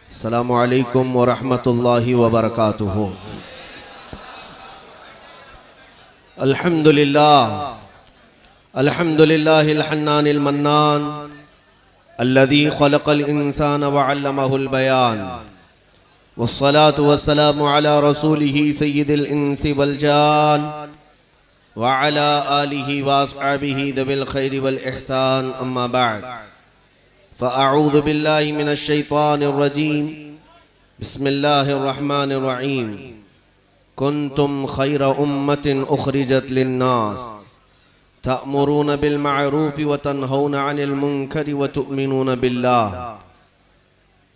अस्सलामु अलैकुम व रहमतुल्लाहि व बरकातुहू। अल्हम्दुलिल्लाहिल हन्नानिल मन्नान अल्लज़ी खलक़ल इंसान व अल्लमहुल बयान वस्सलातु वस्सलामु अला रसूलिही सय्यिदिल इंसी वल जान व अला आलिही व अस्हाबिही दविल खैरि वल इहसान अम्मा बअद फ़अऊज़ु बिल्लाहि मिनश शैतानिर रजीम बिस्मिल्लाहिर रहमानिर रहीम कुन्तुम खैरा उम्मतिन उखरिजत लिन्नास तअमुरून बिल मअरूफ़ि व तन्हौना अनिल मुनकरि व तुअमिनून बिल्लाह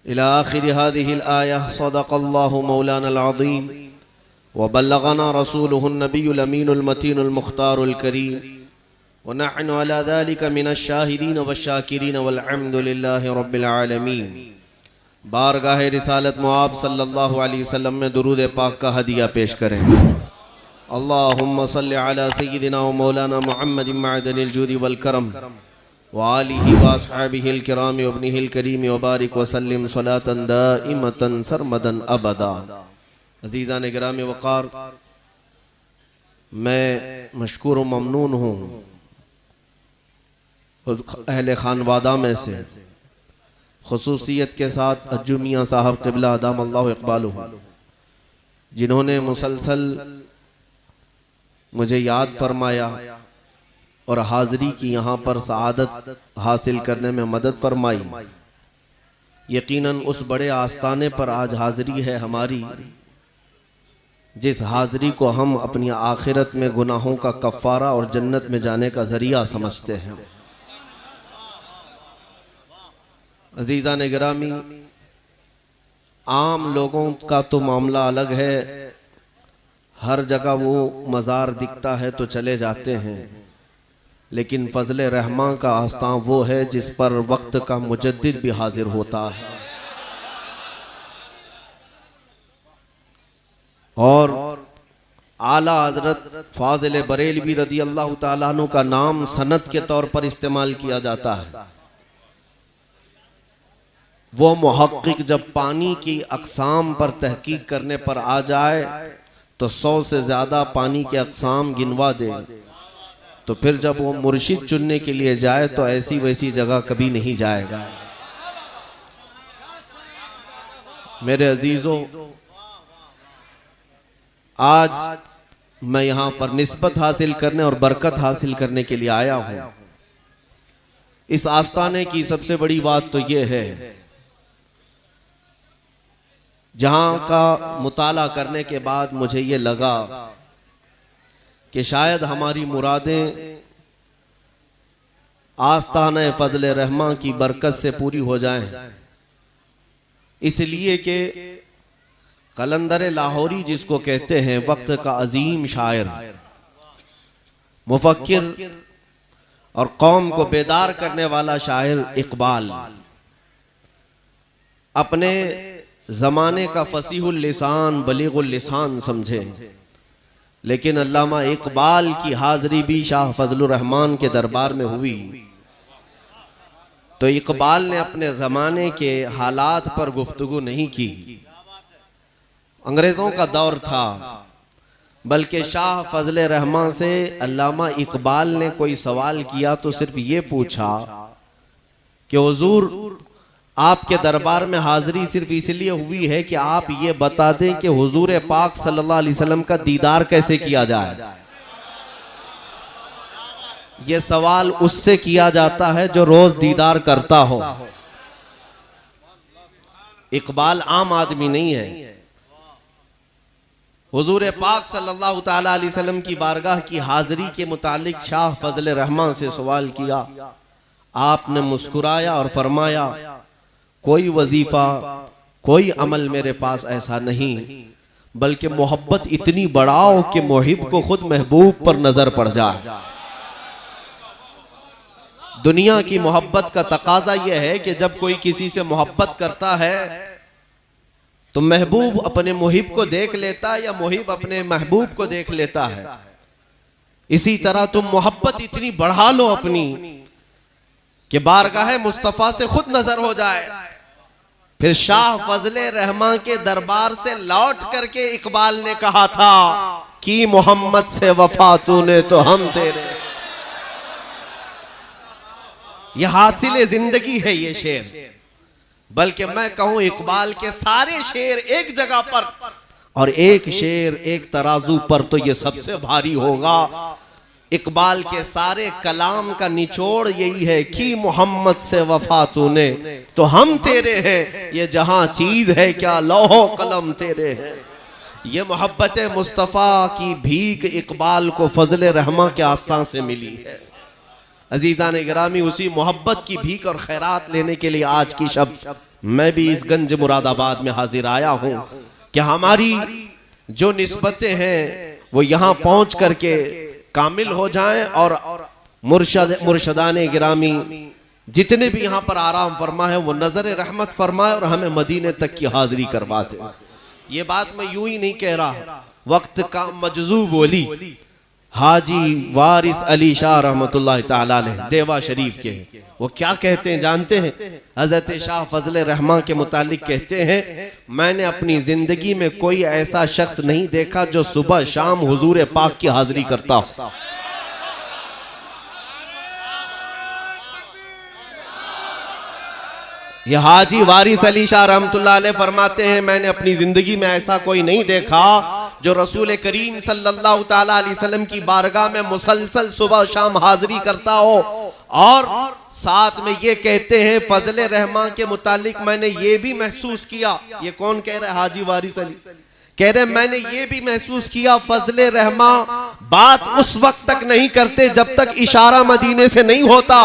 इला आखिरि हाज़िहिल आया। सदक़ल्लाहु मौलानल अज़ीम व बल्लगना रसूलुहुन नबियुल अमीनुल मतीनुल मुख्तारुल करीम व नहनु अला ज़ालिका मिनश शाहिदीन वश्शाकिरीन वल हम्दुलिल्लाहि रब्बिल आलमीन। बारगाह रिसालत मुआब सल्लल्लाहु अलैहि वसल्लम में दुरूद पाक का हदिया पेश करें। अल्लाहुम्मा सल्लि अला सय्यिदिना व मौलाना मुहम्मदिन मअदनिल जूदि वल करम व आलिहि व अस्हाबिहिल किराम व इब्निहिल करीम व बारिक व सल्लिम सलातन दाइमतन सरमदन अबदा। अज़ीज़ान गिरामी वक़ार, मैं मशकूर व ममनून हूँ अहले खानवादा में से, खुसूसियत के साथ अज्जू मियाँ साहब क़िबला अदाम अल्लाहु इक़बालुहु, जिन्होंने मुसलसल मुझे याद फरमाया और हाज़री की यहाँ पर सआदत हासिल करने में मदद फरमाई। यकीनन उस बड़े आस्ताने पर आज हाज़री है हमारी, जिस हाज़री को हम अपनी आखिरत में गुनाहों का कफ़ारा और जन्नत में जाने का ज़रिया समझते हैं। अज़ीज़ान गिरामी, आम लोगों का तो मामला अलग है, हर जगह वो मज़ार दिखता है तो चले जाते हैं, लेकिन फ़ज़ल रहमान का आस्तां वो है जिस पर वक्त का मुजद्दिद भी हाजिर होता है। और आला हज़रत फ़ाज़िल बरेलवी रज़ी अल्लाह ताला अन्हु का नाम सनद के तौर पर इस्तेमाल किया जाता है। वो मुहक्किक जब पानी की अक़साम पर तहकीक करने पर आ जाए तो 100 से ज़्यादा पानी के अक़साम गिनवा दे, तो फिर जब वो मुर्शिद चुनने के लिए जाए तो ऐसी वैसी जगह कभी नहीं जाएगा। मेरे अजीजों, आज मैं यहाँ पर निस्बत हासिल करने और बरकत हासिल करने के लिए आया हूँ। इस आस्ताने की सबसे बड़ी बात तो ये है, जहाँ का मुताला करने के बाद मुझे ये लगा कि शायद हमारी मुरादें आस्ताने फ़ज़ल रहमान की बरकत से पूरी हो जाएं, इसलिए कि कलंदर लाहौरी जिसको कहते हैं, वक्त का अजीम शायर, मुफक्किर और कौम को बेदार करने वाला शायर इकबाल, अपने ज़माने का फसीहुल लिसान बलीगुल लिसान समझे, लेकिन अल्लामा इकबाल की हाज़री भी शाह फजलुर रहमान के दरबार में हुई तो इकबाल ने अपने ज़माने के हालात पर गुफ्तगू नहीं की। अंग्रेज़ों का दौर था, बल्कि शाह फजल रहमान से अल्लामा इकबाल ने कोई सवाल किया तो सिर्फ ये पूछा कि हुजूर, आपके दरबार में हाज़री सिर्फ इसलिए हुई है कि आप ये बता दें कि हुजूर पाक सल्लल्लाहु अलैहि वसल्लम का दीदार कैसे किया जाए। ये सवाल उससे किया जाता है जो रोज दीदार करता हो। इकबाल आम आदमी नहीं है। हुजूर पाक सल्लल्लाहु ताला अलैहि वसल्लम की बारगाह की हाज़री के मुतालिक शाह फजल रहमान से सवाल किया। आपने मुस्कुराया और फरमाया, कोई वजीफा कोई अमल मेरे पास ऐसा नहीं, बल्कि मोहब्बत इतनी बढ़ाओ कि मुहिब को खुद महबूब पर नजर पड़ जाए। दुनिया की मोहब्बत का तकाजा यह है कि जब कोई किसी से मोहब्बत करता है तो महबूब अपने मुहिब को देख लेता है या मुहिब अपने महबूब को देख लेता है। इसी तरह तुम मोहब्बत इतनी बढ़ा लो अपनी कि बारगाह मुस्तफा से खुद नजर हो जाए। फिर शाह फजले रहमान के दरबार से लौट करके इकबाल ने कहा था कि मोहम्मद से वफा तूने तो हम तेरे। यह हासिल जिंदगी है ये शेर, बल्कि मैं कहूं इकबाल के सारे शेर एक जगह पर और एक शेर एक तराजू पर तो ये सबसे भारी होगा। इकबाल के सारे कलाम का निचोड़ यही है कि मोहम्मद से वफा तूने तो हम तेरे हैं, ये जहां चीज है क्या लौहो कलम तेरे हैं। ये मोहब्बत मुस्तफ़ा की भीख इकबाल को फजले रहमा के आस्था से मिली है। अजीज़ान गिरामी, उसी मोहब्बत की भीख और खैरात लेने के लिए आज की शब मैं भी इस गंज मुरादाबाद में हाजिर आया हूँ कि हमारी जो निस्बतें हैं वो यहाँ पहुँच करके कामिल हो जाएं और मुर्शदान गिरामी जितने भी यहाँ पर आराम फरमा है वो नजर रहमत फरमाए और हमें मदीने तक की हाजिरी करवा दे। ये बात मैं यूं ही नहीं कह रहा, वक्त का मजजू बोली हाजी वारिस अली शाह रहमतुल्लाह ताला अलैह देवा शरीफ के, वो क्या कहते हैं जानते हैं? हजरत शाह फजले रहमान के मुतालिक कहते हैं, मैंने अपनी जिंदगी में कोई ऐसा शख्स नहीं देखा जो सुबह शाम हुजूर पाक की हाजिरी करता हो। ये हाजी वारिस अली शाह रहमतुल्लाह अलैह फरमाते हैं, मैंने अपनी जिंदगी में ऐसा कोई नहीं देखा जो रसूल करीम सल्लल्लाहु ताला अलैहि वसल्लम की बारगाह में मुसलसल सुबह शाम हाजिरी करता हो। और साथ में ये कहते हैं फजले रहमान के मुतालिक, मैंने ये भी महसूस किया, ये कौन कह रहे हैं? हाजी वारिस अली कह रहे हैं, मैंने ये भी महसूस किया फजले रहमान बात उस वक्त तक नहीं करते जब तक इशारा मदीने से नहीं होता।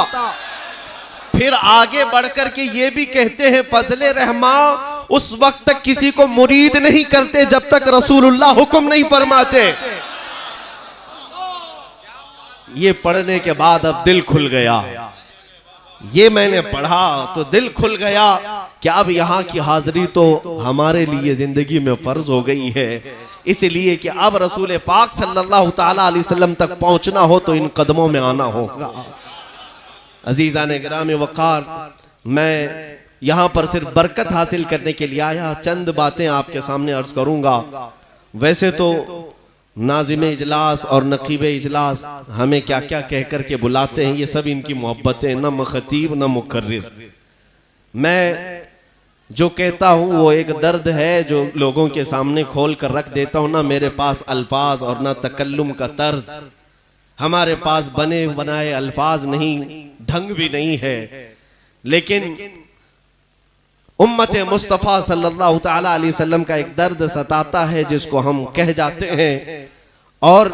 फिर आगे बढ़कर के ये भी कहते हैं फजले रहमान उस वक्त तक किसी को मुरीद नहीं करते जब तक रसूलुल्लाह हुक्म नहीं फरमाते। ये पढ़ने के बाद अब दिल खुल गया, ये मैंने पढ़ा तो दिल खुल गया कि अब यहाँ की हाजिरी तो हमारे लिए जिंदगी में फर्ज हो गई है, इसलिए कि अब रसूल पाक सल्लल्लाहु ताला अलैहि वसल्लम तक पहुंचना हो तो इन कदमों में आना होगा। अजीज़ान गिरामी वक़ार, मैं यहाँ पर सिर्फ बरकत हासिल करने के लिए आया, चंद बातें आपके सामने अर्ज करूँगा। वैसे तो नाज़िम इजलास और नकीब इजलास हमें क्या क्या कह कर के बुलाते हैं, ये सब इनकी मोहब्बतें, न खतीब न मुकर्रिर। मैं जो कहता हूँ वो एक दर्द है जो लोगों के सामने खोल कर रख देता हूँ। ना मेरे पास अल्फाज और ना तकल्लुम का तर्ज, हमारे पास बने बनाए अल्फाज नहीं, ढंग भी नहीं है, लेकिन उम्मत मुस्तफ़ा सल्लल्लाहु ताला अलैहि वसल्लम का एक दर्द सताता है जिसको हम कह जाते हैं और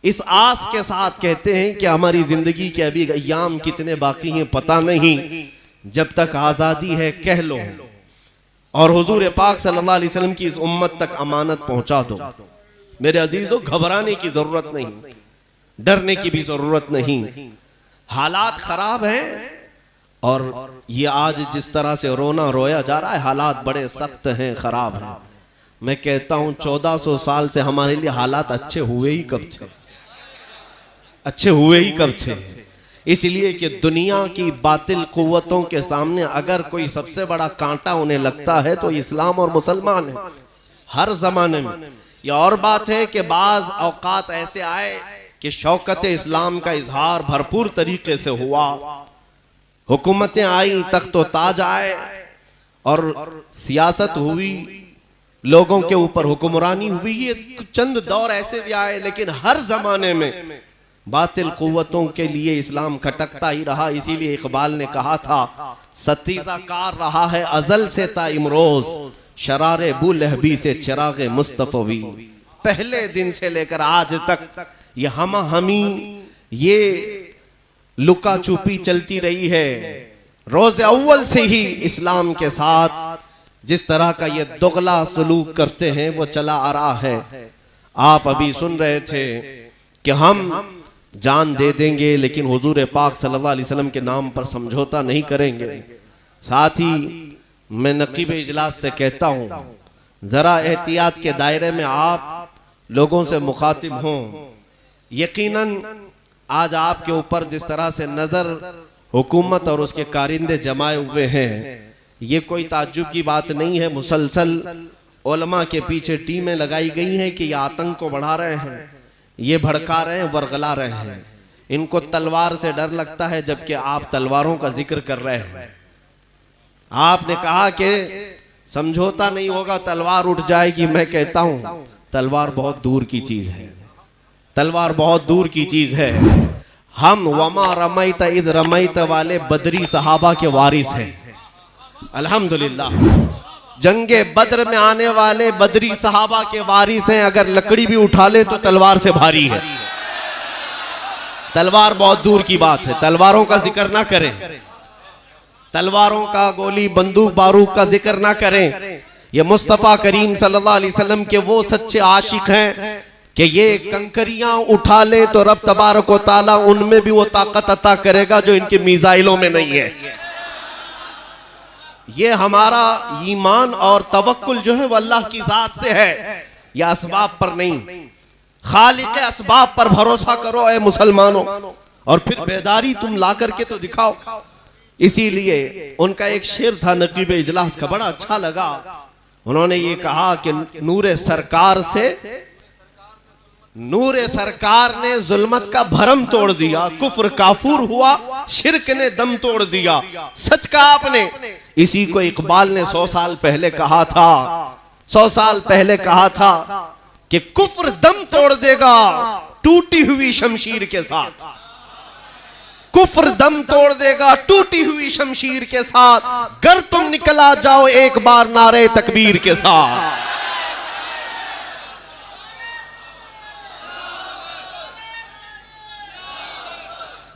इस आस के साथ कहते हैं कि हमारी जिंदगी के अभी अय्याम कितने बाकी हैं पता नहीं, जब तक आज़ादी है कह लो और हुजूर पाक सल्लल्लाहु अलैहि वसल्लम की इस उम्मत तक अमानत पहुंचा दो। मेरे अजीजों, घबराने की जरूरत नहीं, डरने की भी जरूरत नहीं। हालात खराब हैं और ये आज जिस तरह से रोना रोया जा रहा है, हालात बड़े सख्त हैं, खराब हैं। मैं कहता हूं 1400 साल से हमारे लिए हालात अच्छे हुए ही कब थे? अच्छे हुए ही कब थे? इसलिए कि दुनिया की बातिल कुव्वतों के सामने अगर कोई सबसे बड़ा कांटा उन्हें लगता है तो इस्लाम और मुसलमान है, हर जमाने में। यह और बात है कि बाज औकात ऐसे आए कि शौकत इस्लाम का इजहार भरपूर तरीके से हुआ, हुकूमतें आई, तख्तो ताज आए और सियासत हुई, लोगों के ऊपर हुक्मरानी हुई। ये चंद दौर ऐसे भी आए, लेकिन हर जमाने में बातिल कुव्वतों के लिए इस्लाम खटकता ही रहा। इसीलिए इकबाल ने कहा था, सतीजा कार रहा है अजल से ता इमरोज, शरारे बू लहबी से चिरागे मुस्तफवी। पहले दिन से लेकर आज तक ये हमी, ये लुका छुपी चलती रही है। रोज अव्वल से ही इस्लाम के साथ जिस तरह का ये दुगला सलूक करते हैं वो चला आ रहा है। आप अभी सुन रहे थे कि हम जान दे देंगे लेकिन हुजूर पाक सल्लल्लाहु अलैहि वसल्लम के नाम पर समझौता नहीं करेंगे। साथ ही मैं नकीब इजलास से कहता हूँ, जरा एहतियात के दायरे में आप लोगों से मुखातिब हों। यकीनन आज आपके ऊपर जिस तरह से नजर हुकूमत और उसके कारिंदे जमाए हुए हैं, ये कोई ताज्जुब की बात नहीं है। मुसलसल उलमा के पीछे टीमें लगाई गई हैं कि ये आतंक को बढ़ा रहे हैं, ये भड़का रहे हैं, वर्गला रहे हैं। इनको तलवार से डर लगता है, जबकि आप तलवारों का जिक्र कर रहे हैं। आपने कहा कि समझौता नहीं होगा, तलवार उठ जाएगी। मैं कहता हूं तलवार बहुत दूर की चीज है, तलवार बहुत दूर की चीज है। हम वमा रमैत इद रमैत वाले बदरी सहाबा के वारिस हैं, अल्हम्दुलिल्लाह। जंगे बद्र में आने वाले बदरी सहाबा के वारिस हैं। अगर लकड़ी भी उठा ले तो तलवार से भारी है। तलवार बहुत दूर की बात है, तलवारों का जिक्र ना करें, तलवारों का, गोली बंदूक बारूद का जिक्र ना करें। ये मुस्तफ़ा करीम सल्लल्लाहु अलैहि वसल्लम के वो सच्चे आशिक हैं कि ये कंकरियां उठा ले तो रब तबारक व तआला उनमें भी वो ताकत अता करेगा जो इनके मिसाइलों में नहीं है। ये हमारा ईमान और तवक्कुल जो है वो अल्लाह की जात से है, या असबाब पर नहीं। खालिक असबाब पर भरोसा करो ए मुसलमानों, और फिर बेदारी तुम ला करके तो दिखाओ। इसीलिए उनका एक शेर था नकीब इजलास का, बड़ा अच्छा लगा। उन्होंने ये कहा कि नूरे सरकार ने जुल्मत का भरम तोड़ दिया, कुफ्र काफूर हुआ, शिरक ने दम तोड़ दिया। सच कहा आपने। इसी को इकबाल ने 100 साल पहले कहा था, 100 साल पहले कहा था कि कुफ्र दम तोड़ देगा टूटी हुई शमशीर के साथ। कुफ्र दम तोड़ देगा टूटी हुई शमशीर के साथ, गर तुम निकला जाओ एक बार नारे तकबीर के साथ।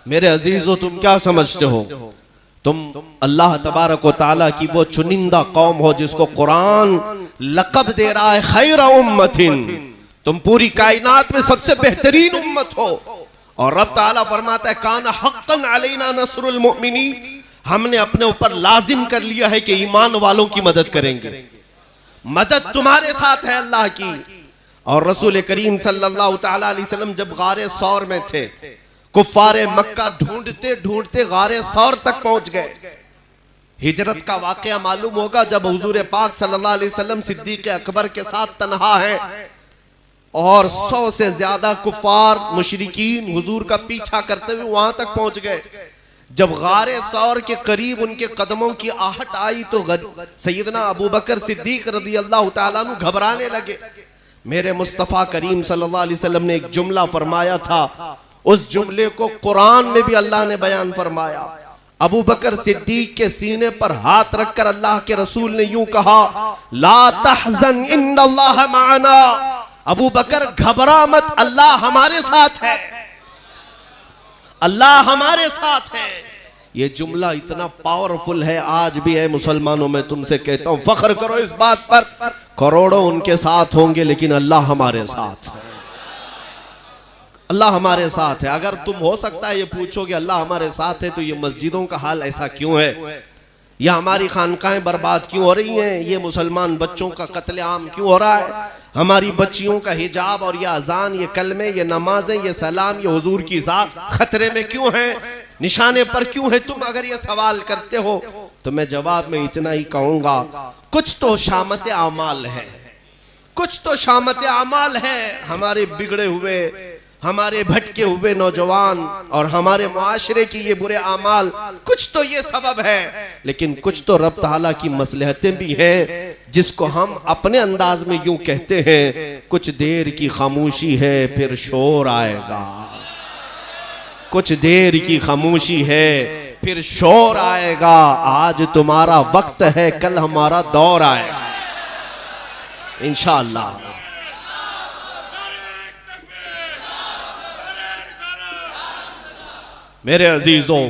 मेरे अजीजों, तुम क्या समझते हो? तुम अल्लाह तबारक व तआला की वो चुनिंदा कौम हो जिसको कुरान लक़ब दे रहा है खैर उम्मतिन। तुम पूरी कायनात में सबसे बेहतरीन उम्मत हो। और रब ताला फरमाता है कान हक़्क़न अलैना नस्रुल मुमिनीन, हमने अपने ऊपर लाजिम कर लिया है कि ईमान वालों की मदद करेंगे। मदद तुम्हारे साथ है अल्लाह की। और रसूल करीम सल्लल्लाहु तआला अलैहि वसल्लम जब गारे सौर में थे, कुफ्फारे मक्का ढूंढते ढूंढते गारे सौर तक पहुंच गए। हिजरत का वाकया मालूम होगा जब हुजूर पाक सल्लल्लाहु अलैहि वसल्लम सिद्दीक़ अकबर के साथ तन्हा है और 100 से ज्यादा कुफ्फार मुशरिकीन हुजूर का पीछा करते हुए वहां तक पहुंच गए। जब गारे सौर के करीब उनके कदमों की आहट आई तो सैयदना अबू बकर सिद्दीक रज़ी अल्लाह तआला अन्हु घबराने लगे। मेरे मुस्तफ़ा करीम सल्लल्लाहु अलैहि वसल्लम ने एक जुमला फरमाया था, उस जुमले को कुरान में भी अल्लाह ने बयान फरमाया। अबू बकर सिद्दीक के सीने पर हाथ रखकर अल्लाह के रसूल ने यूं कहा, ला तहज़न इन्नल्लाह माना। अबू बकर घबरा मत, अल्लाह हमारे साथ है, अल्लाह हमारे साथ है। ये जुमला इतना पावरफुल है, आज भी है मुसलमानों। में तुमसे कहता हूं फख्र करो इस बात पर, करोड़ों उनके साथ होंगे लेकिन अल्लाह हमारे साथ है, अल्लाह हमारे साथ है। अगर तुम हो सकता है ये पूछोगे अल्लाह हमारे साथ है तो ये मस्जिदों का हाल ऐसा क्यों है, या हमारी खानकाहें बर्बाद क्यों हो रही हैं, ये मुसलमान बच्चों का कत्लेआम क्यों हो रहा है, हमारी बच्चियों का हिजाब और ये अजान, ये कलमे, ये नमाजें, ये सलाम, ये हुजूर की ज़ात खतरे में क्यों है, निशाने पर क्यों है? तुम अगर ये सवाल करते हो तो मैं जवाब में इतना ही कहूंगा, कुछ तो शामत आमाल है, कुछ तो शामत आमाल है। हमारे बिगड़े हुए, हमारे भटके हुए नौजवान और हमारे मुआशरे की ये बुरे आमाल, कुछ तो ये सबब है, लेकिन कुछ तो रब ताला की मसलहतें भी हैं जिसको हम अपने अंदाज में यूं कहते हैं, कुछ देर की खामोशी है फिर शोर आएगा, कुछ देर की खामोशी है फिर शोर आएगा। आज तुम्हारा वक्त है, कल हमारा दौर आएगा इंशाअल्लाह। मेरे अजीजों,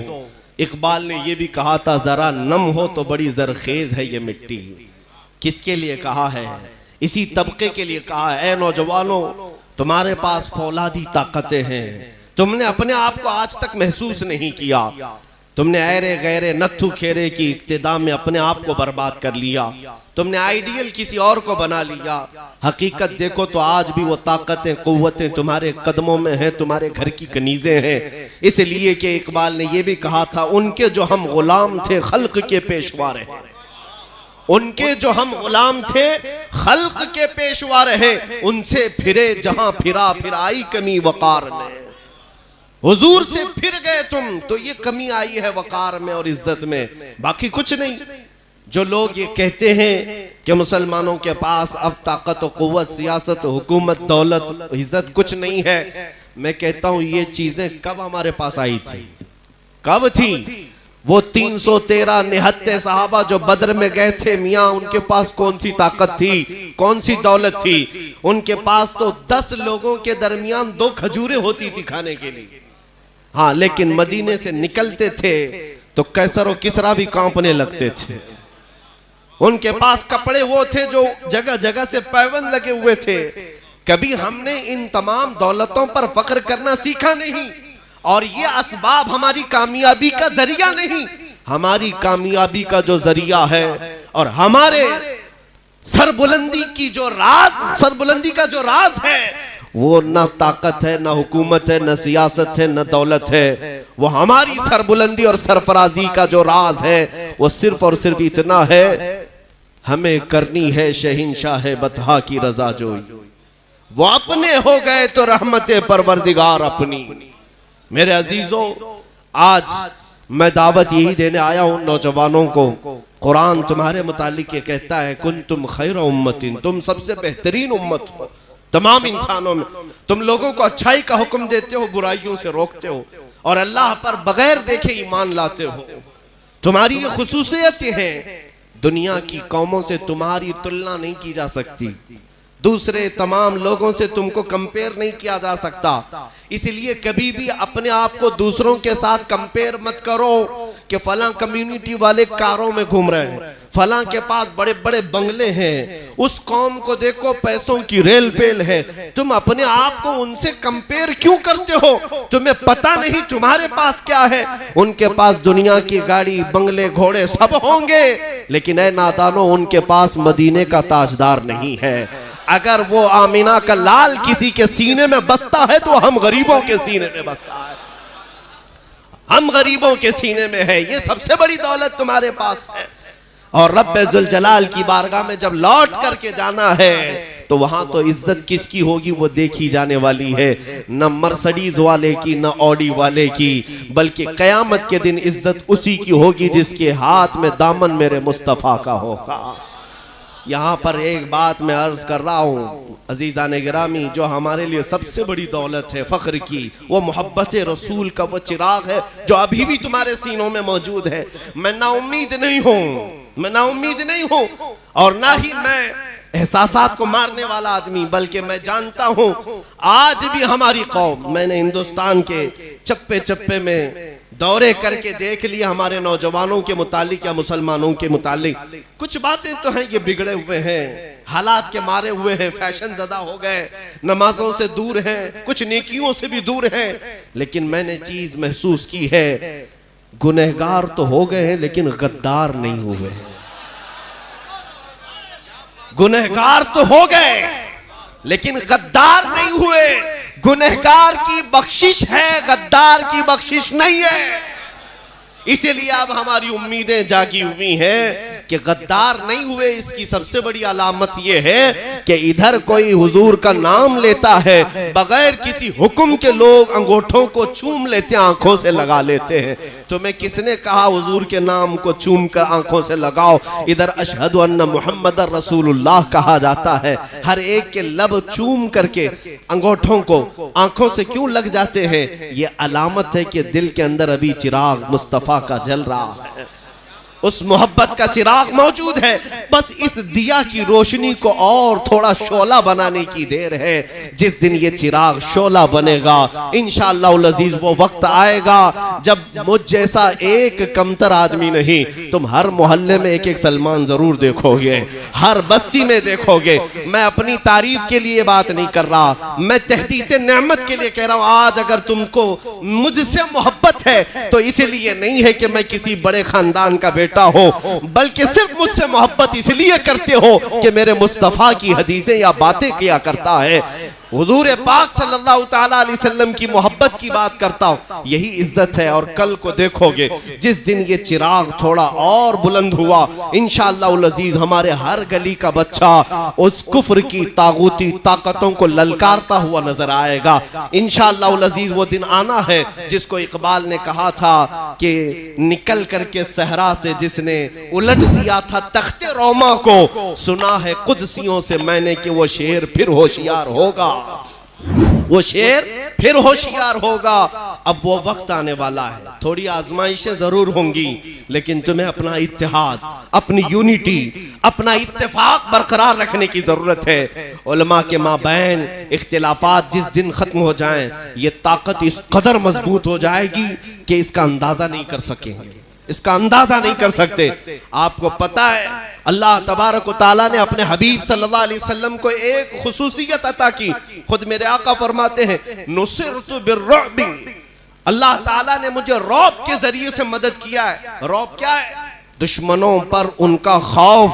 इकबाल ने यह भी कहा था, जरा नम हो तो बड़ी जरखेज है ये मिट्टी। किसके लिए कहा है? इसी तबके के लिए कहा है। नौजवानों, तुम्हारे पास फौलादी ताकतें हैं, तुमने अपने आप को आज तक महसूस नहीं किया। तुमने ऐरे गैरे नत्थु खेरे की इक्तिदा में अपने आप को बर्बाद कर लिया, तुमने आइडियल किसी और को बना लिया। हकीकत देखो तो आज भी वो ताकतें, कुव्वतें तुम्हारे कदमों में हैं, तुम्हारे घर की कनीजें हैं। इसलिए कि इकबाल ने यह भी कहा था, उनके जो हम गुलाम थे खल्क के पेशवा रहे। उनके जो हम गुलाम थे, खल्क के पेशवा रहे, उनसे फिरे जहां फिरा, फिर आई कमी वकार में। हुजूर से फिर गए तुम तो ये कमी आई है वकार में और इज्जत में, बाकी कुछ नहीं। जो लोग ये कहते हैं कि मुसलमानों के पास अब ताकत व कुव्वत, सियासत, हुकूमत, दौलत, इज्जत कुछ नहीं है, मैं कहता हूं ये चीजें कब हमारे पास आई थी? कब थी? वो 313 निहत्ते साहबा जो बद्र में गए थे, मियां उनके पास कौन सी ताकत थी, कौन सी दौलत थी? उनके पास तो 10 लोगों के दरमियान 2 खजूरें होती थी खाने के लिए। हाँ, लेकिन मदीने से निकलते थे तो कैसर और किसरा भी कांपने लगते थे। उनके पास कपड़े वो थे जो जगह जगह से पैबंद लगे हुए थे। कभी हमने इन तमाम दौलतों पर फख्र करना सीखा नहीं, और ये असबाब हमारी कामयाबी का जरिया नहीं। हमारी कामयाबी का जो जरिया है और हमारे सरबुलंदी की जो राज, सरबुलंदी का जो राज है, वो ना ताकत है, ना हुकूमत है, ना सियासत है, ना दौलत है। वो हमारी सरबुलंदी और सरफराजी का जो राज है वो सिर्फ और सिर्फ इतना है, हमें करनी है शहंशाह बतहा की रजा जोई। वो अपने हो गए तो रहमत परवरदिगार अपनी। मेरे अजीजों, आज मैं दावत यही देने आया हूं नौजवानों को। कुरान तुम्हारे मुतालिक ये कहता है, कुंतुम खैर उम्मतिन, तुम सबसे बेहतरीन उम्मत हो तमाम इंसानों में। तुम लोगों को अच्छाई का हुक्म देते हो, बुराइयों से रोकते हो, और अल्लाह पर बगैर देखे ईमान लाते हो। तुम्हारी ये खुसूसियतें हैं, दुनिया की कौमों से तुम्हारी तुलना नहीं की जा सकती, दूसरे तमाम लोगों से तुमको कंपेयर नहीं किया जा सकता। इसलिए कभी भी अपने आप को दूसरों के साथ कंपेयर मत करो कि फलां कम्युनिटी वाले कारों में घूम रहे हैं, फलां के पास बड़े बड़े बंगले हैं, उस कौम को देखो पैसों की रेल पेल है। तुम अपने आप को उनसे कंपेयर क्यों करते हो? तुम्हें पता नहीं तुम्हारे पास क्या है। उनके पास दुनिया की गाड़ी, बंगले, घोड़े सब होंगे, लेकिन ऐ नादानो, उनके पास मदीने का ताजदार नहीं है। अगर वो आमीना का लाल किसी के सीने में बसता है तो हम गरीबों के सीने में बसता है, हम गरीबों के सीने में है। ये सबसे बड़ी दौलत तुम्हारे पास है। और रब्बे जुल जलाल की बारगाह में जब लौट करके जाना है तो वहां तो इज्जत किसकी होगी वो देखी जाने वाली है, न मर्सिडीज वाले की, न ऑडी वाले की, बल्कि कयामत के दिन इज्जत उसी की होगी जिसके हाथ में दामन मेरे मुस्तफा का होगा। यहाँ पर एक बात मैं अर्ज कर रहा हूँ अजीज़ान गिरामी, जो हमारे लिए सबसे बड़ी दौलत है फख्र की, वो मोहब्बत रसूल का वो चिराग है जो अभी भी तुम्हारे सीनों में मौजूद है। मैं नाउम्मीद नहीं हूँ, मैं नाउम्मीद नहीं हूँ, और ना ही मैं एहसासात को मारने वाला आदमी, बल्कि मैं जानता हूँ आज भी हमारी कौम, मैंने हिंदुस्तान के चप्पे चप्पे में दौरे करके देख लिया हमारे नौजवानों के मुतालिक या मुसलमानों के मुतालिक। कुछ बातें तो हैं ये बिगड़े हुए हैं, हालात के मारे हुए हैं, फैशन ज़दा हो गए, नमाजों से दूर हैं, कुछ नेकियों से भी दूर हैं। लेकिन मैंने चीज महसूस की है, गुनहगार तो हो गए हैं लेकिन गद्दार नहीं हुए। गुनहगार तो हो गए लेकिन गद्दार नहीं हुए। गुनहगार की बख्शिश है, गद्दार की बख्शिश नहीं है। इसीलिए अब हमारी उम्मीदें जागी हुई हैं कि गद्दार नहीं हुए। इसकी सबसे बड़ी अलामत यह है कि इधर कोई हुजूर का नाम लेता है, बगैर किसी हुक्म के लोग अंगूठों को चूम लेते हैं, आंखों से लगा लेते हैं। तुम्हें किसने कहा हुजूर के नाम को चूम कर आंखों से लगाओ? इधर अशहदु अन्ना मुहम्मदर रसूलुल्लाह कहा जाता है। हर एक के लब चूम करके अंगूठों को आंखों से क्यों लग जाते हैं? ये अलामत है कि दिल के अंदर अभी चिराग मुस्तफा का जल रहा है, उस मोहब्बत का चिराग मौजूद है। बस इस दिया की रोशनी को और थोड़ा शोला बनाने की देर है। जिस दिन ये चिराग शोला बनेगा इंशाअल्लाह अज़ीज़ वो वक्त आएगा जब मुझ जैसा एक कमतर आदमी नहीं, तुम हर मोहल्ले में एक एक सलमान जरूर देखोगे, हर बस्ती में देखोगे। मैं अपनी तारीफ के लिए बात नहीं कर रहा, मैं तहदीस नेमत के लिए कह रहा हूं। आज अगर तुमको मुझसे मोहब्बत है तो इसलिए नहीं है कि मैं किसी बड़े खानदान का बेटा हो, बल्कि सिर्फ मुझसे मोहब्बत इसलिए करते हो कि मेरे मुस्तफा की हदीसें या बातें किया करता है। हुजूर पाक सल्लल्लाहु ताला अलैहि वसल्लम की मोहब्बत की बात करता हूँ, यही इज्जत है। और कल को देखोगे जिस दिन ये चिराग थोड़ा और बुलंद हुआ, इंशाअल्लाह अजीज हमारे हर गली का बच्चा उस कुफ्र की तागूती ताकतों को ललकारता हुआ नजर आएगा। इंशाअल्लाह अजीज वो दिन आना है जिसको इकबाल ने कहा था कि निकल करके सहरा से जिसने उलट दिया था तख्ते रोमा को, सुना है कुदसियों से मैंने कि वो शेर फिर होशियार होगा, वो शेर फिर होशियार होगा। अब वो वक्त आने वाला है, थोड़ी आजमाइशें जरूर होंगी, लेकिन तुम्हें अपना इत्तेहाद, अपनी यूनिटी, अपना इत्तेफाक बरकरार रखने की जरूरत है। उलमा के माबैन इख्तिलाफात जिस दिन खत्म हो जाएं, ये ताकत इस कदर मजबूत हो जाएगी कि इसका अंदाजा नहीं कर सकेंगे, इसका अंदाजा नहीं कर सकते। आपको पता है अल्लाह तबारक व तआला ने अपने हबीब सल्लल्लाहु अलैहि वसल्लम को एक खुसूसियत अता की। खुद मेरे आका फरमाते हैं नुसिरतु बिर्रुअबी, अल्लाह ताला ने मुझे रौब के जरिए से मदद किया है। रौब क्या है? दुश्मनों पर उनका खौफ,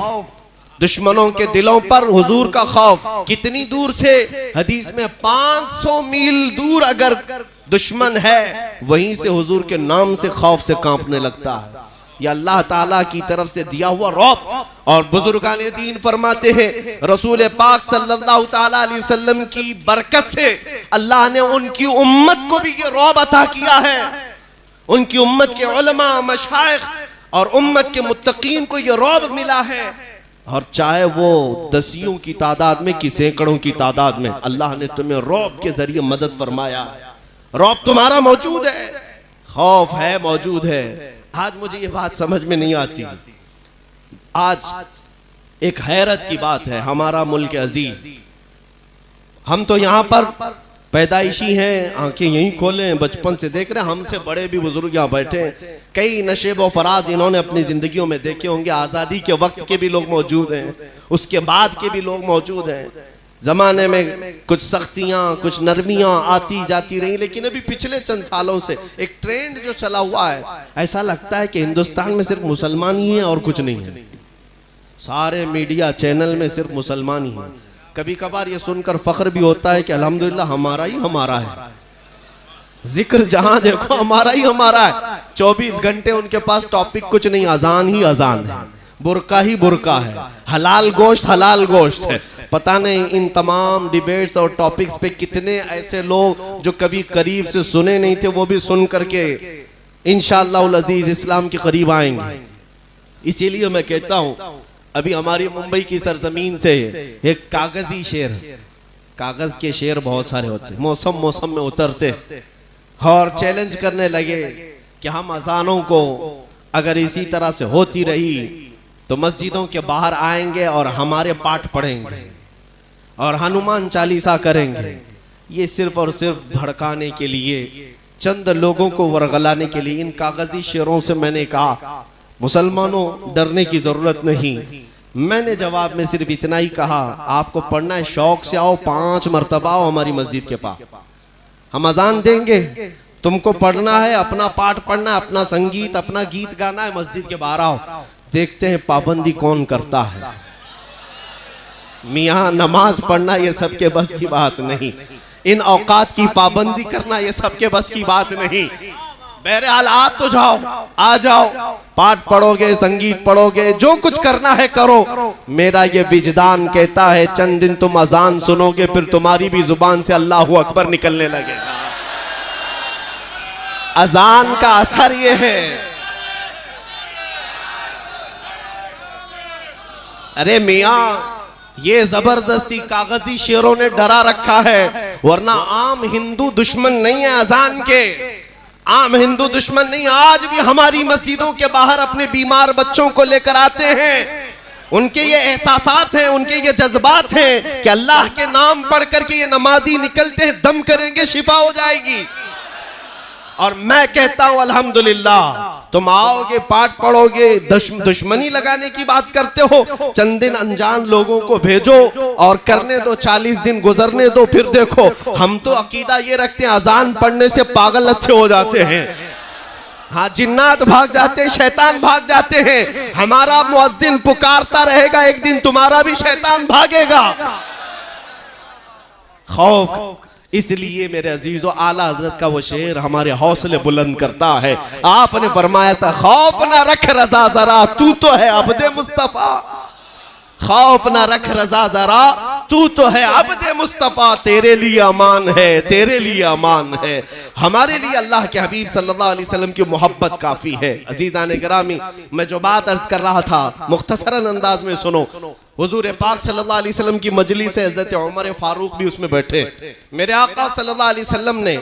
दुश्मनों के दिलों पर हुजूर का खौफ। कितनी दूर से? हदीस में 500 मील दूर अगर दुश्मन है, वहीं से हुजूर के नाम से खौफ से कांपने लगता है। यह अल्लाह ताला की तरफ से दिया हुआ रौब। और बुजुर्गाने दीन फरमाते हैं रसूल पाक सल्लल्लाहु ताला अलैहि वसल्लम की बरकत से अल्लाह ने उनकी उम्मत को भी ये रौब अता किया है। उनकी उम्मत के उलमा, मशाइख और उम्मत के मुत्तकीन को ये रौब मिला है। और चाहे वो दसियों की तादाद में कि सैकड़ों की तादाद में, अल्लाह ने तुम्हें रौब के जरिए मदद फरमाया। रौब तुम्हारा मौजूद है, खौफ है, मौजूद है। आज मुझे ये बात समझ में नहीं आती। आज एक हैरत की बात है, हमारा मुल्क अजीज, हम तो यहाँ पर पैदाइशी हैं, आंखें यहीं खोलें, बचपन से देख रहे हैं। हमसे बड़े भी बुजुर्ग यहाँ बैठे हैं, कई नशेब व फराज इन्होंने अपनी जिंदगियों में देखे होंगे। आज़ादी के वक्त के भी लोग मौजूद हैं, उसके बाद के भी लोग मौजूद हैं। जमाने में कुछ सख्तियां, कुछ नरमियां आती जाती रही, लेकिन अभी पिछले चंद सालों से एक ट्रेंड जो चला हुआ है, ऐसा लगता है कि हिंदुस्तान में सिर्फ मुसलमान ही हैं और कुछ नहीं है। सारे मीडिया चैनल में सिर्फ मुसलमान ही हैं। कभी कभार ये सुनकर फख्र भी होता है कि अल्हम्दुलिल्लाह हमारा ही हमारा है, जिक्र जहां देखो हमारा ही हमारा है। 24 घंटे उनके पास टॉपिक कुछ नहीं, अजान ही अजान है, बुरका ही बुरका है, हलाल गोश्त है। पता नहीं इन तमाम डिबेट्स और टॉपिक्स पे कितने ऐसे लोग जो कभी करीब से सुने नहीं थे, वो भी सुन करके इंशाअल्लाह अजीज इस्लाम के करीब आएंगे। इसीलिए मैं कहता हूँ अभी हमारी मुंबई की सरजमीन से एक कागजी शेर, कागज के शेर बहुत सारे होते, मौसम में उतरते और चैलेंज करने लगे कि हम अजानों को अगर इसी तरह से होती रही तो मस्जिदों के बाहर आएंगे और हमारे पाठ पढ़ेंगे और हनुमान चालीसा करेंगे। ये सिर्फ और सिर्फ भड़काने के लिए, चंद लोगों को वरगलाने के लिए। इन कागजी शेरों से मैंने कहा मुसलमानों डरने की जरूरत नहीं। मैंने जवाब में सिर्फ इतना ही कहा, आपको पढ़ना है शौक से आओ, 5 मरतबा आओ हमारी मस्जिद के पास, हम अजान देंगे। तुमको पढ़ना है, अपना पाठ पढ़ना है, अपना संगीत, अपना गीत गाना है, मस्जिद के बाहर आओ। देखते हैं पाबंदी कौन करता है। मियाँ नमाज पढ़ना ये सबके बस की बात नहीं, इन औकात की पाबंदी करना ये सबके बस की बात नहीं। बहरहाल आप तो जाओ, आ जाओ, पाठ पढ़ोगे, संगीत पढ़ोगे, जो कुछ करना है करो। मेरा ये विजदान कहता है चंद दिन तुम अजान सुनोगे, फिर तुम्हारी भी जुबान से अल्लाहू अकबर निकलने लगेगा। अजान का असर ये है। अरे मियाँ, ये जबरदस्ती कागजी शेरों ने डरा रखा है, वरना आम हिंदू दुश्मन नहीं है अजान के, आम हिंदू दुश्मन नहीं। आज भी हमारी मस्जिदों के बाहर अपने बीमार बच्चों को लेकर आते हैं। उनके ये एहसासात हैं, उनके ये जज्बात हैं कि अल्लाह के नाम पढ़ करके ये नमाजी निकलते हैं, दम करेंगे, शिफा हो जाएगी। और मैं कहता हूं अल्हम्दुलिल्लाह, तुम आओगे, पाठ पढ़ोगे, दुश्मनी लगाने की बात करते हो। चंद दिन अनजान लोगों को भेजो और करने दो, 40 दिन गुजरने दो, फिर देखो। हम तो अकीदा ये रखते हैं अजान पढ़ने से पागल अच्छे हो जाते हैं। हाँ, जिन्नात भाग जाते हैं, शैतान भाग जाते हैं। हमारा मुअज्जिन पुकारता रहेगा, एक दिन तुम्हारा भी शैतान भागेगा। खौफ। इसलिए मेरे अजीजों आला हजरत का वो शेर हमारे हौसले बुलंद करता है। आपने फरमाया था खौफ ना रख रजा जरा तू तो है अब्दे मुस्तफा, खौफ ना रख रजा जरा तू तो है अब्दे मुस्तफा, तेरे लिए अमान है, तेरे लिए अमान है। हमारे लिए अल्लाह के हबीब सल्लल्लाहु अलैहि वसल्लम की मोहब्बत काफी है। अजीजान गिरामी, मैं जो बात अर्ज कर रहा था मुख्तसरन अंदाज में सुनो। हुजूर पाक सल्लल्लाहु अलैहि वसल्लम की मजलिस से हज़रत उमर फारूक भी उसमें बैठे। मेरे आका सल्लल्लाहु अलैहि वसल्लम ने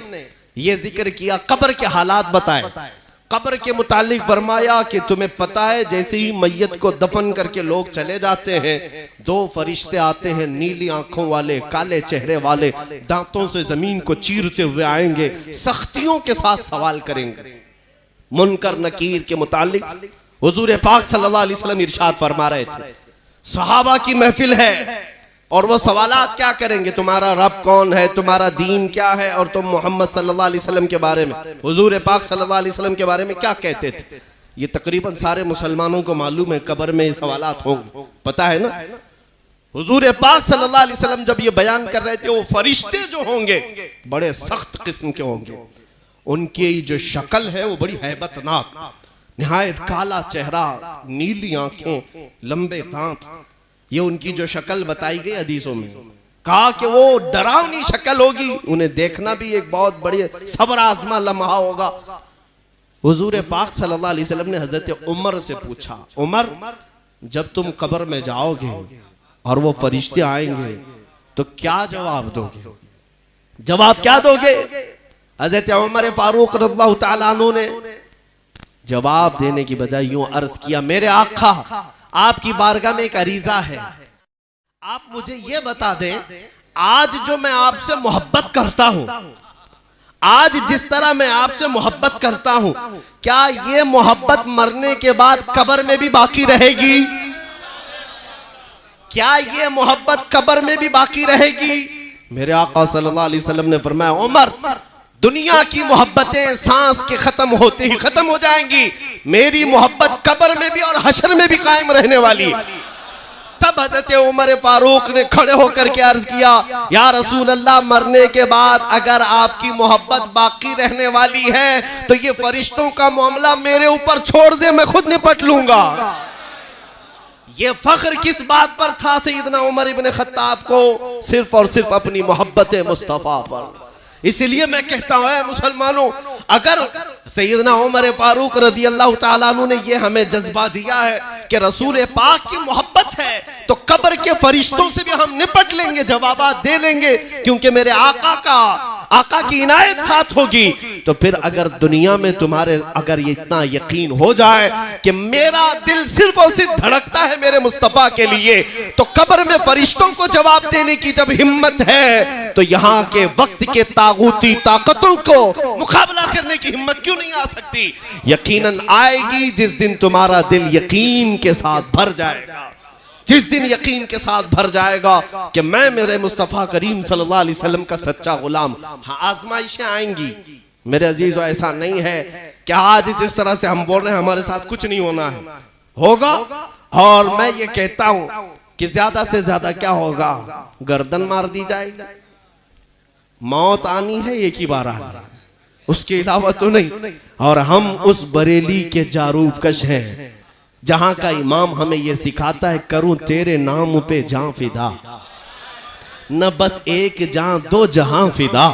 ये जिक्र किया, कब्र के हालात बताए। कब्र के मुतालिक फरमाया कि तुम्हें पता है जैसे ही मैयत को दफन करके लोग चले जाते हैं, दो फरिश्ते आते हैं नीली आंखों वाले, काले चेहरे वाले, दांतों से जमीन को चीरते हुए आएंगे, सख्तियों के साथ सवाल करेंगे। मुनकर नकीर के मुतालिक हुजूर पाक सल्लल्लाहु अलैहि वसल्लम इरशाद फरमा रहे थे, सहाबा की महफिल है और वो सवालात क्या करेंगे, तुम्हारा रब कौन है, तुम्हारा दीन क्या है, और तुम मोहम्मद सल्लल्लाहु अलैहि वसल्लम के बारे में, हुजूर पाक सल्लल्लाहु अलैहि वसल्लम के बारे में क्या कहते थे। ये तकरीबन सारे मुसलमानों को मालूम है कब्र में सवालात होंगे, पता है ना। हुजूर पाक सल्लल्लाहु अलैहि वसल्लम जब ये बयान कर रहे थे, वो फरिश्ते जो होंगे बड़े सख्त किस्म के होंगे, उनकी जो शक्ल है वो बड़ी हैबतनाक, निहायत काला चेहरा, नीली आंखें, लंबे दांत, ये उनकी जो शक्ल बताई गई हदीसों में। कहा कि वो डरावनी शक्ल होगी, उन्हें देखना भी एक बहुत बड़ी सब्र आजमा लम्हा होगा। हुजूर पाक सल्लल्लाहु अलैहि वसल्लम ने हजरत उमर से पूछा, उमर जब तुम कब्र में जाओगे और वो फरिश्ते आएंगे तो क्या जवाब दोगे, जवाब क्या दोगे। हजरत उमर फारूक रज़ियल्लाहु ताला अन्हु ने जवाब देने की बजाय यूं अर्ज किया, मेरे आका आपकी बारगाह में एक अरीजा है, आप मुझे ये बता दें, आज जो मैं आपसे मोहब्बत करता हूं, आज जिस तरह मैं आपसे मोहब्बत करता हूं, क्या ये मोहब्बत मरने के बाद कब्र में भी बाकी रहेगी, क्या ये मोहब्बत कब्र में भी बाकी रहेगी। मेरे आका सल्लल्लाहु अलैहि वसल्लम ने फरमाया, उमर दुनिया की मोहब्बतें सांस के खत्म होते ही खत्म हो जाएंगी, मेरी मोहब्बत कब्र में भी और हशर में भी कायम रहने वाली। तब हजरत उमर फारूक ने खड़े होकर के अर्ज किया, या रसूल अल्लाह, मरने के बाद अगर आपकी मोहब्बत बाकी रहने वाली है तो ये फरिश्तों का मामला मेरे ऊपर छोड़ दे, मैं खुद निपट लूंगा। ये फख्र किस बात पर था सैयदना उमर इब्न खत्ताब को, सिर्फ और सिर्फ अपनी मोहब्बत मुस्तफा पर। इसलिए मैं कहता हूं मुसलमानों, अगर सैयदना उमर फारूक रज़ियल्लाहु ताला अन्हु ने ये हमें जज्बा दिया है कि रसूल पाक की मोहब्बत है, तो कब्र के फरिश्तों से भी हम निपट लेंगे, जवाबात दे लेंगे, क्योंकि मेरे आका की इनायत साथ होगी। तो फिर अगर दुनिया में तुम्हारे अगर ये इतना यकीन हो जाए कि मेरा दिल सिर्फ और सिर्फ धड़कता है मेरे मुस्तफा के लिए, तो कब्र में फरिश्तों को जवाब देने की जब हिम्मत है, तो यहाँ के वक्त के तागूती ताकतों को मुकाबला करने की हिम्मत क्यों नहीं आ सकती। यकीनन आएगी जिस दिन तुम्हारा दिल यकीन के साथ भर जाएगा, जिस दिन यकीन के साथ भर जाएगा कि मैं मेरे मुस्तफ़ा करीम सल्लल्लाहु अलैहि वसल्लम का सच्चा गुलाम। हाँ, आजमाइशें आएंगी मेरे अजीजों, ऐसा नहीं है कि आज जिस तरह से हम बोल रहे हैं हमारे साथ कुछ नहीं होना है, होगा। और मैं ये कहता हूं कि ज्यादा से ज्यादा क्या होगा, गर्दन मार दी जाएगी, मौत आनी है एक ही बार आनी है, उसके अलावा तो नहीं। और हम उस बरेली के जारूफ कश हैं जहां का इमाम हमें यह सिखाता है, करूं तेरे नाम पे जान फिदा, न बस एक जान दो जहां फिदा,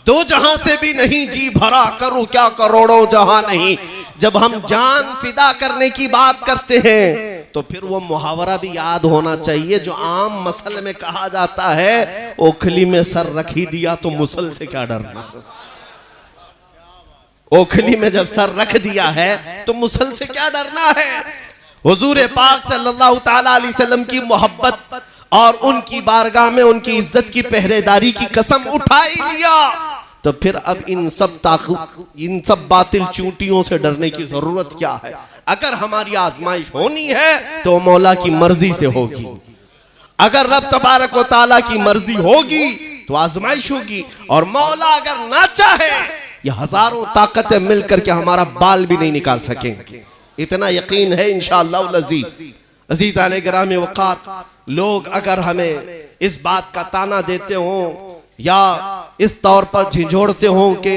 दो जहां से भी नहीं जी भरा, करूं क्या करोड़ों जहां नहीं। जब हम जान फिदा करने की बात करते हैं तो फिर वो मुहावरा भी याद होना चाहिए जो आम मसल में कहा जाता है, ओखली में सर रख ही दिया तो मुसल से क्या डरना। ओखली में जब सर रख दिया है तो मुसल से क्या डरना है। हुजूर पाक सल्लल्लाहु ताला अलैहि वसल्लम की मोहब्बत और उनकी बारगाह में उनकी इज्जत की पहरेदारी की कसम उठा ही लिया, तो फिर अब इन सब बातिल चूंटियों से डरने की जरूरत क्या है। अगर हमारी आजमाइश होनी है तो मौला की मर्जी से होगी, अगर रब तबारक व ताला की मर्जी होगी तो आजमाइश होगी, और मौला अगर ना चाहे ये हजारों ताकतें मिलकर के हमारा बाल भी नहीं निकाल सकेंगे। इतना यकीन है इंशाअल्लाह अज़ीज़। अज़ीज़ान गिरामी वक़ार, लोग अगर हमें इस बात का ताना देते हो या इस तौर पर झिझोड़ते हो कि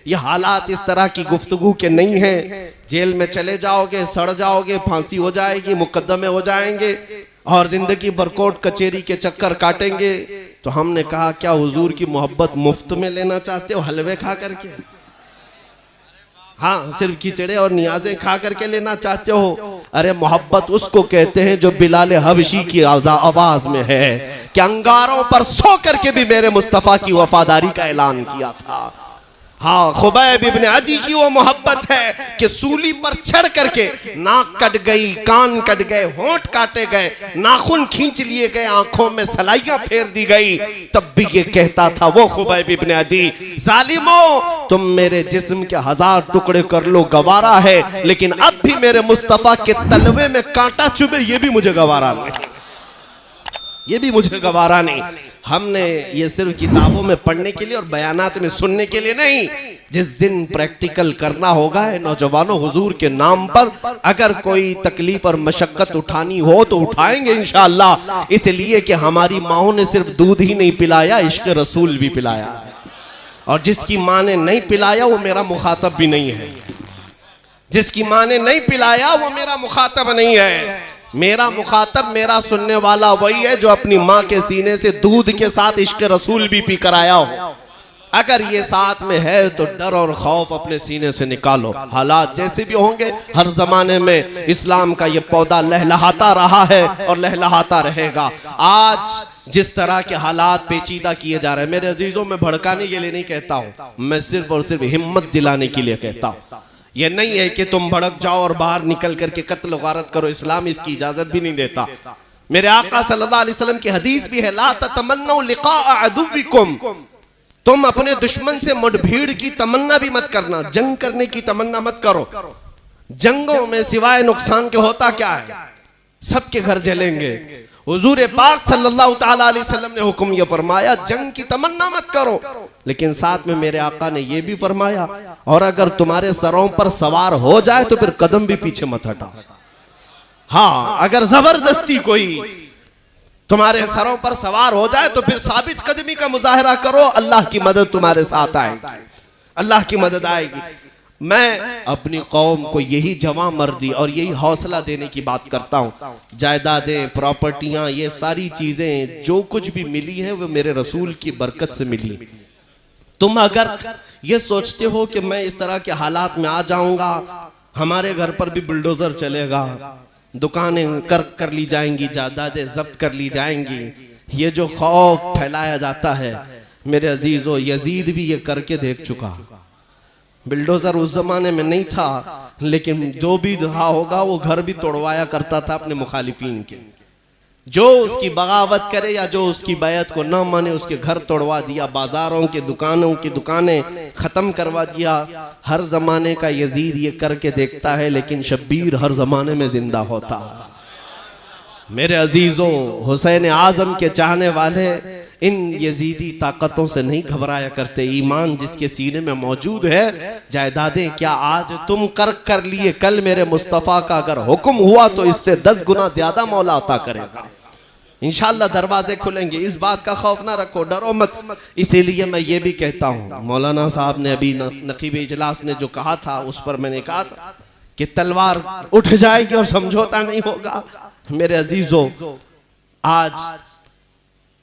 ये हालात इस तरह की गुफ्तगू के नहीं है, जेल में चले जाओगे, सड़ जाओगे, फांसी हो जाएगी, मुकदमे हो जाएंगे और जिंदगी भर कोर्ट कचेरी के चक्कर काटेंगे। तो हमने कहा क्या हुजूर की मोहब्बत मुफ्त में लेना चाहते हो, हलवे खा करके? हाँ, सिर्फ खिचड़े और नियाज़ें खा करके लेना चाहते हो? अरे मोहब्बत उसको कहते हैं जो बिलाल हबशी की आवाज में है कि अंगारों पर सो करके भी मेरे मुस्तफ़ा की वफादारी का ऐलान किया था। हाँ, खुबैब इब्न अदी की वो मोहब्बत है कि सूली पर चढ़ करके नाक कट गई, कान कट गए, होंठ काटे गए, नाखून खींच लिए गए, आंखों में सलाइयां फेर दी गई, तब भी ये कहता था वो खुबैब इब्न अदी, जालिमो तुम मेरे जिस्म के 1000 टुकड़े कर लो गवारा है, लेकिन अब भी मेरे मुस्तफा के तलवे में कांटा चुभे ये भी मुझे गवारा नहीं, ये भी मुझे गवारा नहीं। हमने ये सिर्फ किताबों में पढ़ने के लिए और बयानात में सुनने के लिए नहीं, जिस दिन प्रैक्टिकल करना होगा है नौजवानों, हुजूर के नाम पर अगर कोई तकलीफ और मशक्कत उठानी हो तो उठाएंगे इंशाअल्लाह। इसलिए कि हमारी माओ ने सिर्फ दूध ही नहीं पिलाया, इश्क रसूल भी पिलाया, और जिसकी माँ ने नहीं पिलाया वो मेरा मुखातब भी नहीं है, जिसकी माँ ने नहीं पिलाया वो मेरा मुखातब नहीं है। मेरा मुखातब, मेरा सुनने वाला वही है जो अपनी माँ के सीने से दूध के साथ इश्क रसूल भी पी कर आया हो। अगर ये साथ में है तो डर और खौफ अपने सीने से निकालो। हालात जैसे भी होंगे, हर जमाने में इस्लाम का ये पौधा लहलहाता रहा है और लहलहाता रहेगा। आज जिस तरह के हालात पेचीदा किए जा रहे हैं, मेरे अजीजों, में भड़काने के लिए नहीं कहता हूँ, मैं सिर्फ और सिर्फ हिम्मत दिलाने के लिए कहता हूँ। ये नहीं है कि तुम भड़क जाओ और बाहर निकल करके कत्ल गारत करो, इस्लाम इसकी इजाजत भी नहीं देता। मेरे आका सल्लल्लाहु अलैहि वसल्लम की हदीस भी है, ला ततमन्नौ लिक़ा अदुव्विकुम, तुम अपने दुश्मन से मुठभेड़ की तमन्ना भी मत करना, जंग करने की तमन्ना मत करो। जंगों में सिवाय नुकसान के होता क्या है, सबके घर जलेंगे। हुजूर पाक सल्लल्लाहु ताला अलैहि वसल्लम ने हुक्म यह फरमाया, जंग की तमन्ना मत करो, लेकिन साथ में मेरे आका ने यह भी फरमाया, और अगर तुम्हारे सरों पर सवार हो जाए तो फिर कदम भी पीछे मत हटाओ। हाँ, अगर जबरदस्ती कोई तुम्हारे सरों पर सवार हो जाए तो फिर साबित कदमी का मुजाहरा करो, अल्लाह की मदद तुम्हारे साथ आएगी, अल्लाह की मदद आएगी। मैं अपनी कौम को यही जवां मर्दी और यही हौसला देने की बात करता हूँ। जायदादें, प्रॉपर्टियां, ये सारी चीजें जो कुछ भी मिली है वो मेरे रसूल की बरकत से मिली। तुम अगर ये सोचते हो कि मैं इस तरह के हालात में आ जाऊंगा, हमारे घर पर भी बुलडोजर चलेगा, दुकानें कर ली जाएंगी, जायदादें जब्त कर ली जाएंगी, ये जो खौफ फैलाया जाता है, मेरे अजीजों, यजीद भी ये करके देख चुका। बिल्डोजर उस जमाने में नहीं था, लेकिन जो भी रहा होगा वो घर भी तोड़वाया करता था अपने मुखालिफिन के। जो उसकी बगावत करे या जो उसकी बैत को न माने उसके घर तोड़वा दिया, बाजारों के दुकानों की दुकानें खत्म करवा दिया। हर जमाने का यजीद ये करके देखता है, लेकिन शब्बीर हर जमाने में जिंदा होता है। मेरे अजीजों, हुसैन आजम के चाहने वाले इन यजीदी ताकतों से नहीं घबराया करते। ईमान जिसके सीने में मौजूद है, जायदादें क्या आज तुम कर लिए, कल मेरे मुस्तफ़ा का अगर हुक्म हुआ तो इससे 10 गुना ज्यादा मौला अता करेगा। इंशाअल्लाह दरवाजे खुलेंगे, इस बात का खौफ ना रखो, डरो मत। इसीलिए मैं ये भी कहता हूँ, मौलाना साहब ने अभी नकीब इजलास ने जो कहा था उस पर मैंने कहा था कि तलवार उठ जाएगी और समझौता नहीं होगा। मेरे अजीजों, आज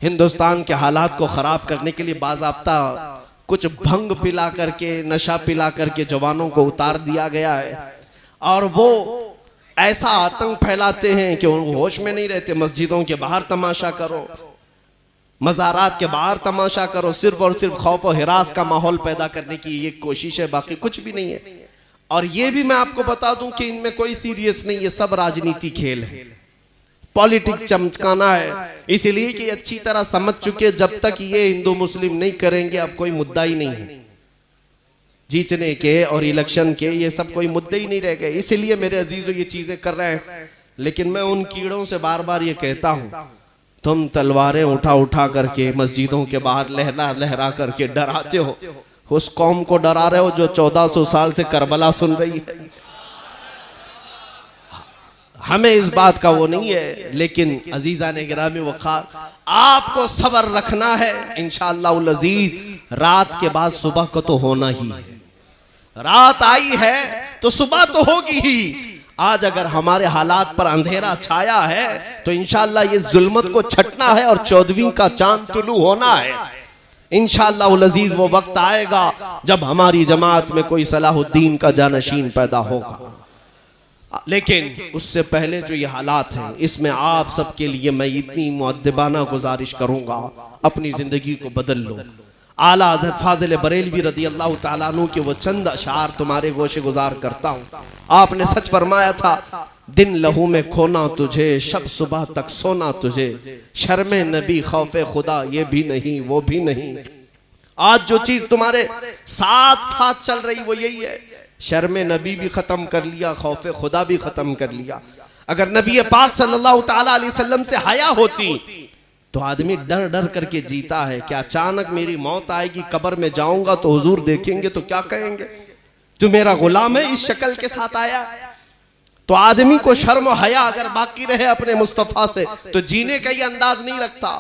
हिंदुस्तान के हालात को खराब करने के लिए बाज़ाब्ता कुछ भंग पिला करके, नशा पिला करके जवानों को उतार दिया गया है, और वो ऐसा आतंक फैलाते हैं कि वो होश में नहीं रहते। मस्जिदों के बाहर तमाशा करो, मज़ारात के बाहर तमाशा करो, सिर्फ और सिर्फ खौफ और हिरास का माहौल पैदा करने की ये कोशिश है, बाकी कुछ भी नहीं है। और ये भी मैं आपको बता दूं कि इनमें कोई सीरियस नहीं, ये सब राजनीति खेल है, पॉलिटिक्स चमकाना है। इसलिए कि अच्छी तरह समझ चुके, जब तक ये हिंदू मुस्लिम नहीं करेंगे अब कोई मुद्दा ही नहीं है, जीतने के और इलेक्शन के ये सब कोई मुद्दे ही नहीं रह गए। इसलिए मेरे अजीजों ये चीजें कर रहे हैं। लेकिन मैं उन कीड़ों से बार बार ये कहता हूं, तुम तलवारें उठा उठा करके मस्जिदों के बाहर लहरा लहरा करके डराते हो, उस कौम को डरा रहे हो जो 1400 साल से करबला सुन रही है। हमें इस बात का वो नहीं है, लेकिन अजीजा ने गिरामी वक़ार, आपको सब्र रखना है। इंशाअल्लाह अजीज रात के बाद सुबह को तो होना ही है। रात आई है तो सुबह तो होगी ही। आज अगर हमारे हालात पर अंधेरा छाया है तो इंशाअल्लाह ये जुल्मत को छटना है और 14वीं का चांद तुलू होना है। इंशाअल्लाह अजीज वो वक्त आएगा जब हमारी जमात में कोई सलाहुद्दीन का जानशीन पैदा होगा। लेकिन उससे पहले जो ये हालात हैं, इसमें आप सबके लिए मैं इतनी मुअद्दिबाना गुजारिश करूंगा, अपनी जिंदगी को बदल लो। आला हज़रत फाज़िल बरेलवी रदी अल्लाह ताला अन्हु के वो चंद अशार तुम्हारे गोशे गुजार करता हूँ। आपने सच फरमाया था, दिन लहू में खोना तुझे, शब सुबह तक सोना तुझे, शर्मे नबी खौफे खुदा ये भी नहीं वो भी नहीं। आज जो चीज तुम्हारे साथ साथ चल रही वो यही है, शर्मे नबी भी खत्म कर लिया, खौफे खुदा भी खत्म कर लिया। अगर नबी पाक सल्लल्लाहु ताला अलैहि वसल्लम से हया होती तो आदमी डर डर करके जीता है। क्या अचानक मेरी मौत आएगी, कब्र में जाऊंगा तो हुजूर देखेंगे तो क्या कहेंगे, तू मेरा गुलाम है, इस शक्ल के साथ आया। तो आदमी को शर्म हया अगर बाकी रहे अपने मुस्तफा से तो जीने का ही अंदाज नहीं रखता।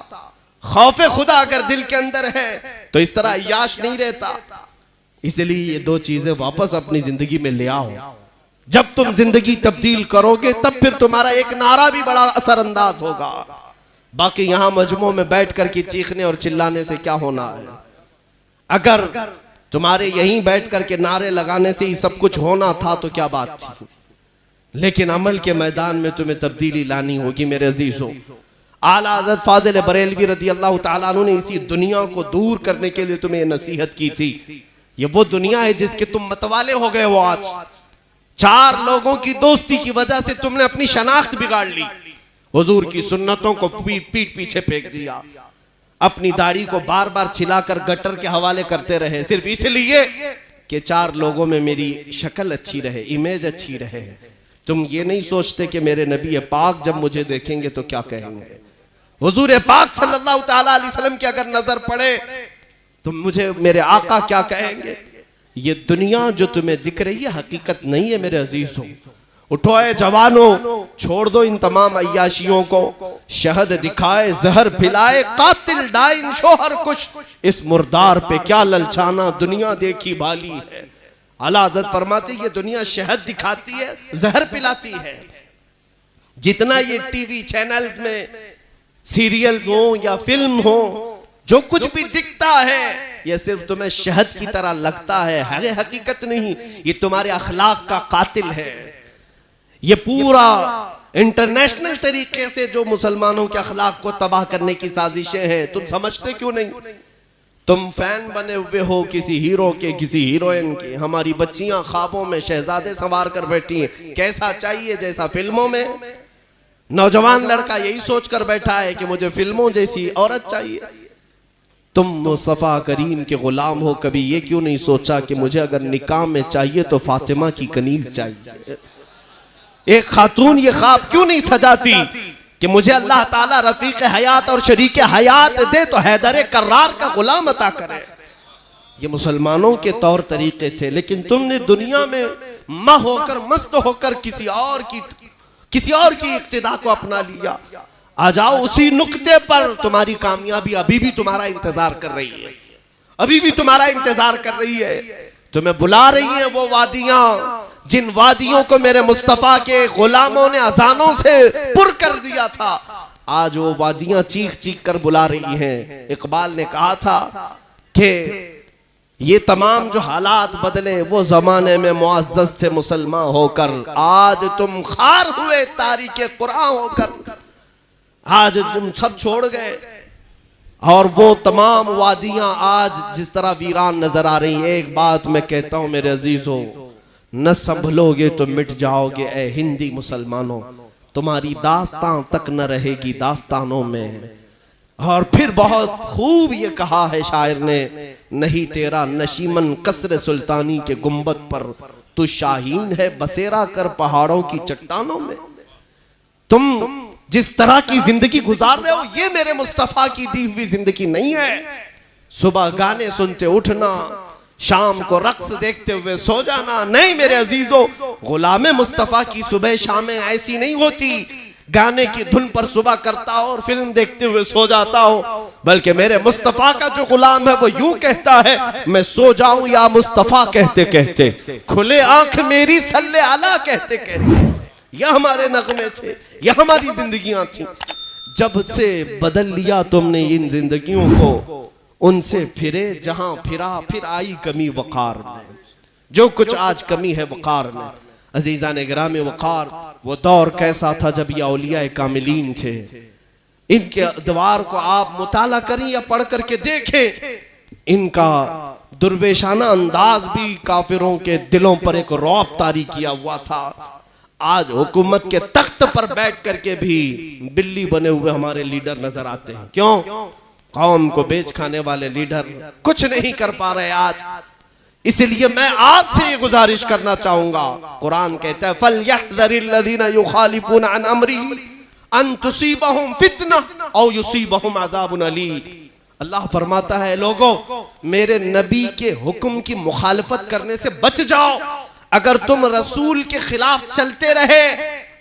खौफे खुदा अगर दिल के अंदर है तो इस तरह अय्याश नहीं रहता। इसलिए ये दो चीजें वापस अपनी जिंदगी में ले आओ। जब तुम जिंदगी तब्दील करोगे तब फिर तुम्हारा एक नारा भी बड़ा असरअंदाज होगा। बाकी यहां मजमू में बैठ कर के चीखने और चिल्लाने से क्या होना है। अगर तुम्हारे यहीं बैठ कर के नारे लगाने से ही सब कुछ होना था तो क्या बात थी। लेकिन अमल के मैदान में तुम्हें तब्दीली लानी होगी मेरे अजीजों। आला हज़रत फाज़िल बरेलवी रदी अल्लाह ताला अन्हु ने इसी दुनिया को दूर करने के लिए तुम्हें नसीहत की थी। ये वो दुनिया है जिसके तुम मतवाले हो गए हो। आज 4 लोगों की दोस्ती की वजह से तुमने अपनी शनाख्त बिगाड़ ली, हुजूर की सुन्नतों को पीठ पीछे फेंक दिया, अपनी दाढ़ी को बार बार छिलाकर गटर के हवाले करते रहे सिर्फ इसलिए कि 4 लोगों में मेरी शक्ल अच्छी रहे, इमेज अच्छी रहे। तुम ये नहीं सोचते कि मेरे नबी पाक जब मुझे देखेंगे तो क्या कहेंगे। हुजूर पाक सल्लल्लाहु ताला अलैहि वसल्लम की अगर नजर पड़े तो मुझे मेरे आका क्या कहेंगे। ये दुनिया जो तुम्हें दिख रही है हकीकत नहीं है मेरे अजीजों। उठो ए जवानों, छोड़ दो इन तमाम अय्याशियों को। शहद दिखाए जहर पिलाए, कातिल डाइन शोहर कुछ, इस मुर्दार पे क्या ललचाना, दुनिया देखी भाली है। आला हज़रत फरमाते ये दुनिया शहद दिखाती है, जहर पिलाती है। जितना ये टीवी चैनल्स में सीरियल्स हो या फिल्म हो, जो कुछ भी दिखता है ये सिर्फ तुम्हें शहद की तरह लगता है, हकीकत नहीं। ये तुम्हारे अखलाक का कातिल है। ये पूरा इंटरनेशनल तरीके से जो मुसलमानों के अखलाक को तबाह करने की साजिशें हैं, तुम समझते क्यों नहीं। तुम फैन बने हुए हो किसी हीरो के, किसी हीरोइन के। हमारी बच्चियां ख्वाबों में शहजादे सवार कर बैठी हैं, कैसा चाहिए जैसा फिल्मों में। नौजवान लड़का यही सोच कर बैठा है कि मुझे फिल्मों जैसी औरत चाहिए। तुम मुस्तफा करीम के गुलाम हो, कभी ये क्यों नहीं सोचा कि मुझे अगर निकाह में चाहिए तो फातिमा की कनीज चाहिए। एक खातून ये ख्वाब क्यों नहीं सजाती कि मुझे अल्लाह ताला रफीक हयात और शरीक हयात दे तो हैदर कर्रार का गुलाम अता करे। ये मुसलमानों के तौर तरीके थे, लेकिन तुमने दुनिया में मह होकर मस्त होकर किसी और की इक्तिदा को अपना लिया। आ जाओ उसी नुक्ते पर, तुम्हारी कामयाबी अभी भी तुम्हारा इंतजार कर रही है, अभी भी तुम्हारा इंतजार कर रही है। तुम्हें बुला रही है वो वादियां जिन वादियों को मेरे मुस्तफा के गुलामों ने अजानों से पुर कर दिया था। आज वो वादियां चीख चीख कर बुला रही हैं। इकबाल ने कहा था कि ये तमाम जो हालात बदले वो जमाने में मुअज़्ज़ज़ थे मुसलमान होकर, आज तुम खार हुए तारीके कुरान होकर। आज तुम सब छोड़ गए और वो तमाम वादियां आज जिस तरह वीरान नजर आ रही। एक बात मैं कहता हूं मेरे अजीजों, न संभलोगे तो मिट जाओगे ए हिंदी मुसलमानों, तुम्हारी दास्तां तक न रहेगी दास्तानों में। और फिर बहुत खूब ये कहा है शायर ने, नहीं तेरा नशीमन कसर सुल्तानी के गुंबद पर, तू शाहीन है बसेरा कर पहाड़ों की चट्टानों में। तुम जिस तरह की जिंदगी गुजार रहे हो ये मेरे मुस्तफा की दी हुई जिंदगी नहीं है। सुबह गाने सुनते उठना, शाम को रक्स देखते हुए सो जाना। नहीं मेरे अजीजों, गुलाम मुस्तफा की सुबह शामें ऐसी नहीं होती गाने की धुन पर सुबह करता हो और फिल्म देखते हुए सो जाता हो, बल्कि मेरे मुस्तफा का जो गुलाम है वो यूं कहता है, मैं सो जाऊं या मुस्तफा कहते कहते, खुले आंख मेरी सल्ले अला कहते कहते। यह हमारे नगमे थे, यह हमारी जिंदगियां थी। जब से बदल लिया तुमने इन जिंदगियों को, उनसे फिरे जहां फिरा फिर आई कमी वकार में। जो कुछ आज कमी है वकार में। अजीज़ान गिरामी वकार, वो दौर कैसा था जब ये औलिया कामिलीन थे। इनके द्वार को आप मुताला करें या पढ़ करके देखें, इनका दुर्वेशाना अंदाज भी काफिरों के दिलों पर एक रौब तारी किया हुआ था। आज हुकूमत के तख्त पर बैठ करके भी बिल्ली बने हुए हमारे लीडर नजर आते हैं। क्यों? कौम को बेच खाने वाले लीडर कुछ नहीं कर पा रहे आज। इसलिए मैं आपसे ये गुजारिश करना चाहूंगा, कुरान कहता है फलयहज़रिल्लज़ीना युखालिफूना अन अम्रिही अन तुसीबहुम फितना औ युसीबहुम अज़ाबुन अलीम। अल्लाह फरमाता है लोगों, मेरे नबी के हुक्म की मुखालफत करने से बच जाओ। अगर तुम रसूल के खिलाफ चलते रहे,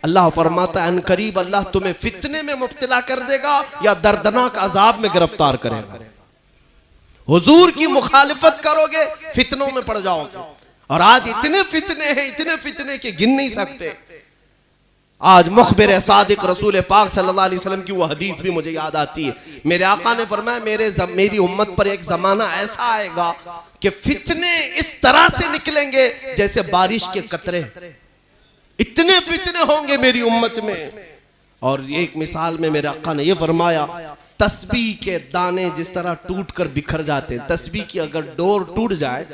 अल्लाह फरमाता है अनकरीब अल्लाह तुम्हें फितने में मुब्तला कर देगा या दर्दनाक अजाब में गिरफ्तार करेगा। हुजूर की मुखालिफत करोगे फितनों में पड़ जाओगे। और आज इतने फितने हैं, इतने फितने के गिन नहीं सकते। आज मुखबिर सादिक रसूल पाक सल्लल्लाहु अलैहि वसल्लम की वो हदीस भी मुझे याद आती है। मेरे आका ने फरमाया मेरी उम्मत पर एक जमाना ऐसा आएगा कि फितने इस तरह से निकलेंगे जैसे बारिश के कतरे। इतने फितने होंगे मेरी उम्मत में। और एक मिसाल में मेरे आका ने यह फरमाया, तस्बीह के दाने जिस तरह टूट कर बिखर जाते हैं, तस्बीह की अगर डोर टूट जाए,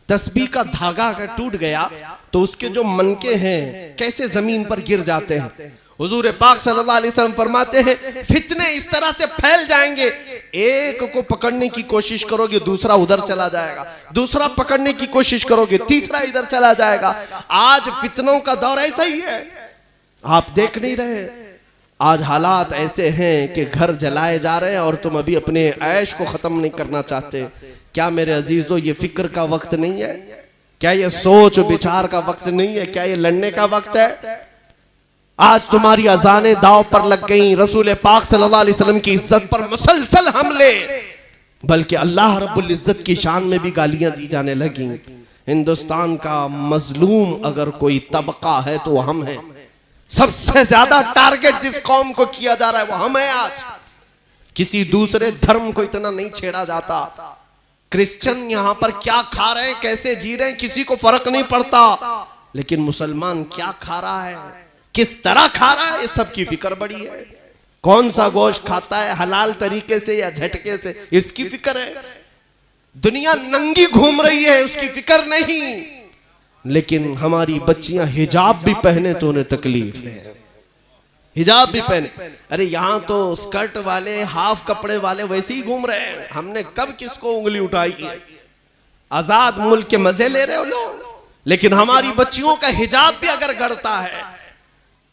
तस्बीह का धागा अगर टूट गया तो उसके जो मनके हैं कैसे जमीन पर गिर जाते हैं। हुजूर पाक सल्लल्लाहु अलैहि वसल्लम फरमाते हैं फितने इस तरह से फैल जाएंगे, एक को पकड़ने की कोशिश करोगे दूसरा उधर चला जाएगा, दूसरा पकड़ने की कोशिश करोगे तीसरा इधर चला जाएगा। आज फितनों का दौर ऐसा ही है, आप देख नहीं रहे। आज हालात ऐसे हैं कि घर जलाए जा रहे हैं और तुम अभी अपने ऐश को खत्म नहीं करना चाहते। क्या मेरे अजीजों ये फिक्र का वक्त नहीं है? क्या ये सोच विचार का वक्त नहीं है? क्या ये लड़ने का वक्त है? आज तुम्हारी अजानें दाव पर लग गई, रसूल पाक सल्लल्लाहु अलैहि वसल्लम की इज्जत पर मुसलसल हमले, बल्कि अल्लाह रब्बुल इज्जत की शान में भी गालियां दी जाने लगी। हिंदुस्तान का मजलूम अगर कोई तबका है तो हम हैं। सबसे ज्यादा टारगेट जिस कौम को किया जा रहा है वो हम हैं। आज किसी दूसरे धर्म को इतना नहीं छेड़ा जाता। क्रिश्चियन यहां पर क्या खा रहे हैं, कैसे जी रहे हैं, किसी को फर्क नहीं पड़ता। लेकिन मुसलमान क्या खा रहा है, किस तरह खा रहा है, इस सब की फिक्र बड़ी है। कौन सा गोश्त खाता है, हलाल तरीके से या झटके से, इसकी फिक्र है। दुनिया नंगी घूम रही है, उसकी फिक्र नहीं। लेकिन हमारी बच्चियां हिजाब भी पहने तो उन्हें तकलीफ है, हिजाब भी पहने। अरे यहाँ तो स्कर्ट वाले हाफ कपड़े वाले वैसे ही घूम रहे हैं। हमने कब किसको उंगली उठाई है? आजाद मुल्क के मजे ले रहे हो लोग, लेकिन हमारी बच्चियों का हिजाब भी अगर गड़ता है।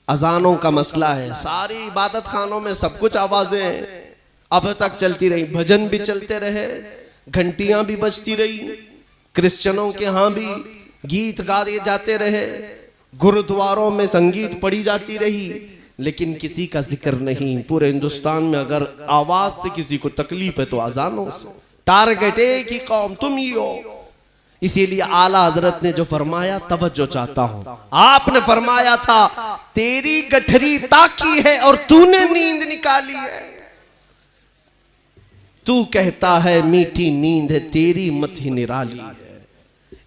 अजानों का मसला है, सारी इबादत खानों में सब कुछ आवाजें अब तक चलती रही, भजन भी चलते रहे, घंटियां भी बजती रही, क्रिश्चियनों के यहाँ भी गीत गाए जाते रहे, गुरुद्वारों में संगीत पढ़ी जाती रही, लेकिन किसी का जिक्र नहीं। पूरे हिंदुस्तान में अगर आवाज से किसी को तकलीफ है तो अजानों से। टारगेट एक ही कौम, तुम ही हो। इसीलिए आला हजरत ने जो फरमाया तवज्जो चाहता हूं। आपने फरमाया था तेरी गठरी ताकी है और तूने नींद निकाली है। तू कहता है मीठी नींद है, तेरी मथी निराली है।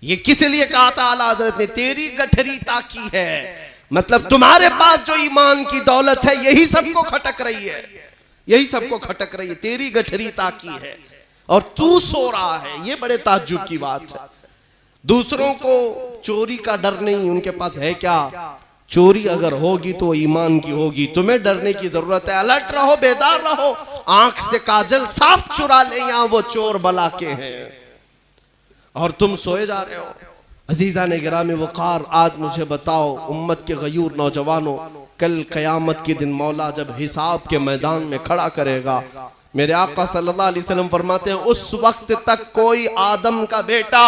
ये किस लिए कहा था आला हजरत ने? तेरी गठरी ताकी है, मतलब तुम्हारे पास जो ईमान की दौलत है यही सबको खटक रही है, यही सबको खटक रही है। तेरी गठरी ताकी है और तू सो रहा है। ये बड़े ताज्जुब की बात है। दूसरों को चोरी का डर नहीं, उनके पास है क्या? चोरी अगर होगी तो ईमान की होगी। तुम्हें डरने की जरूरत है। अलर्ट रहो, बेदार रहो। आंख से काजल साफ चुरा ले, यहां वो चोर बला के हैं और तुम सोए जा रहे हो। अजीजा ने गिरामी वक़ार, आज मुझे बताओ उम्मत के गयूर नौजवानों, कल क़यामत के दिन मौला जब हिसाब के मैदान में खड़ा करेगा मेरे आका सल्लल्लाहु अलैहि वसल्लम फरमाते हैं उस वक्त तक कोई आदम का बेटा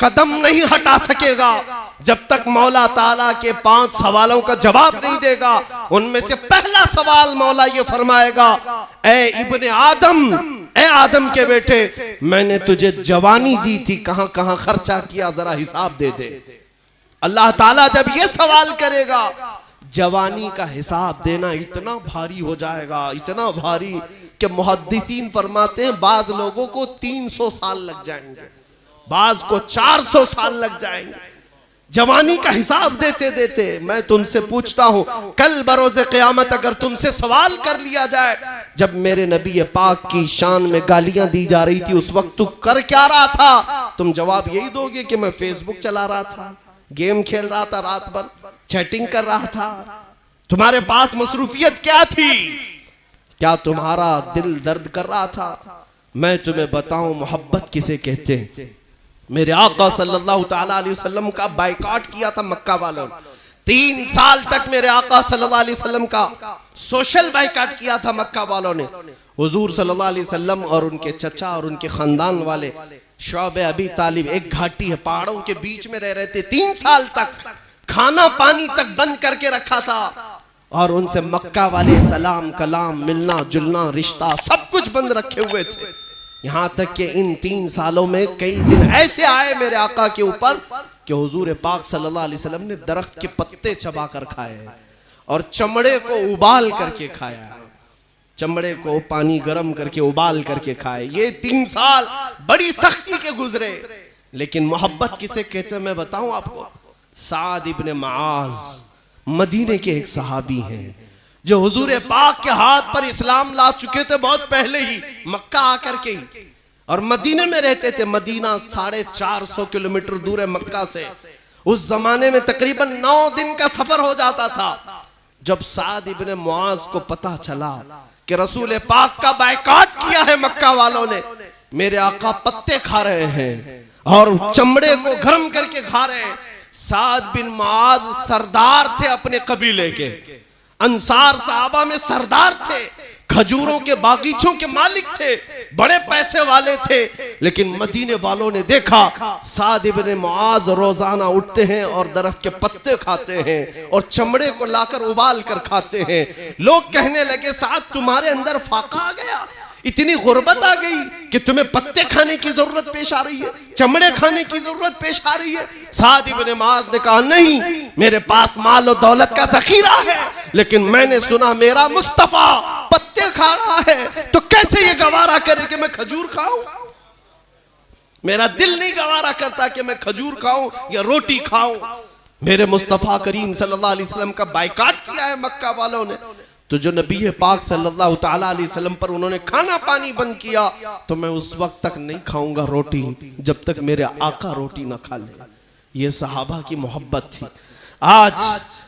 कदम नहीं हटा सकेगा जब तक मौला ताला के 5 सवालों का जवाब नहीं देगा। उनमें से पहला सवाल मौला ये फरमाएगा, ए इब्ने आदम, ए आदम के बेटे, मैंने तुझे जवानी दी थी, कहां कहां खर्चा किया, जरा हिसाब दे दे। अल्लाह ताला जब ये सवाल करेगा, जवानी का हिसाब देना इतना भारी हो जाएगा, इतना भारी कि मुहद्दिसीन फरमाते हैं बाज लोगों को 300 साल लग जाएंगे, बाज को 400 साल लग जाएंगे जवानी का हिसाब देते देते। मैं तुमसे पूछता हूं, कल बरोज़े क़यामत अगर तुमसे सवाल कर लिया जाए, जब मेरे नबी पाक की शान में गालियां दी जा रही थी उस वक्त तू कर क्या रहा था? तुम जवाब यही दोगे कि मैं फेसबुक चला रहा था, गेम खेल रहा था, रात भर चैटिंग कर रहा था। तुम्हारे पास मसरूफियत क्या थी? क्या तुम्हारा दिल दर्द कर रहा था? मैं तुम्हें बताऊं मोहब्बत किसे कहते हैं। मेरे आका सल्लल्लाहु ताला अलैहि वसल्लम का बायकॉट किया था मक्का वालों ने। 3 साल तक मेरे आका सल्लल्लाहु अलैहि वसल्लम का सोशल बायकॉट किया था मक्का वालों ने। हुजूर सल्लल्लाहु अलैहि वसल्लम और उनके चचा और उनके खानदान वाले शौबे अबी तालिब एक घाटी है, पहाड़ों के बीच में रह रहे थे। 3 साल तक खाना पानी तक बंद करके रखा था और उनसे मक्का वाले सलाम कलाम मिलना जुलना रिश्ता सब कुछ बंद रखे हुए थे। यहां तक कि इन 3 सालों में कई दिन ऐसे आए मेरे आका के ऊपर कि हुजूर पाक सल्लल्लाहु अलैहि वसल्लम ने दरख्त के पत्ते चबा कर खाए और चमड़े को उबाल करके खाया, चमड़े को पानी गर्म करके उबाल करके खाए। ये 3 साल बड़ी सख्ती के गुजरे। लेकिन मोहब्बत किसे कहते हैं मैं बताऊं आपको। साद इब्ने मुआज मदीने के एक सहाबी हैं जो हुजूर पाक के हाथ पर इस्लाम ला चुके थे बहुत पहले ही, मक्का आकर के ही, और मदीने में रहते थे। मदीना 450 किलोमीटर दूर है मक्का से। उस जमाने में तकरीबन 9 दिन का सफर हो जाता था। जब साद इब्ने मुआज को पता चला कि रसूल पाक का बायकॉट किया है मक्का वालों ने, मेरे आका पत्ते खा रहे हैं और चमड़े को गर्म करके खा रहे हैं। साद बिन मुआज सरदार थे अपने कबीले के, अंसार साहबा में सरदार थे, खजूरों के बागीचों के मालिक थे, बड़े पैसे वाले थे। लेकिन मदीने वालों ने देखा साद इब्ने मुआज रोजाना उठते हैं और दरख्त के पत्ते खाते हैं और चमड़े को लाकर उबाल कर खाते हैं। लोग कहने लगे साद तुम्हारे अंदर फाका आ गया, इतनी गुर्बत आ गई कि तुम्हें पत्ते खाने की जरूरत पेश आ रही है, चमड़े खाने की जरूरत पेश आ रही है। साद इब्ने मुआज ने कहा नहीं, मेरे पास माल और दौलत का जखीरा है, लेकिन मैंने सुना मेरा मुस्तफा पत्ते खा रहा है, तो कैसे ये गवारा करे कि मैं खजूर खाऊं? मेरा दिल नहीं गवारा करता कि मैं खजूर खाऊं या रोटी खाऊं। मेरे मुस्तफा करीम सल्लल्लाहु अलैहि वसल्लम का बायकॉट किया है मक्का वालों ने, तो जो नबी पाक सल्लल्लाहु ताला अलैहि वसल्लम पर उन्होंने खाना पानी बंद किया, तो मैं उस वक्त तक नहीं खाऊंगा रोटी जब तक मेरे आका रोटी ना खा ले। ये सहाबा की मोहब्बत थी। आज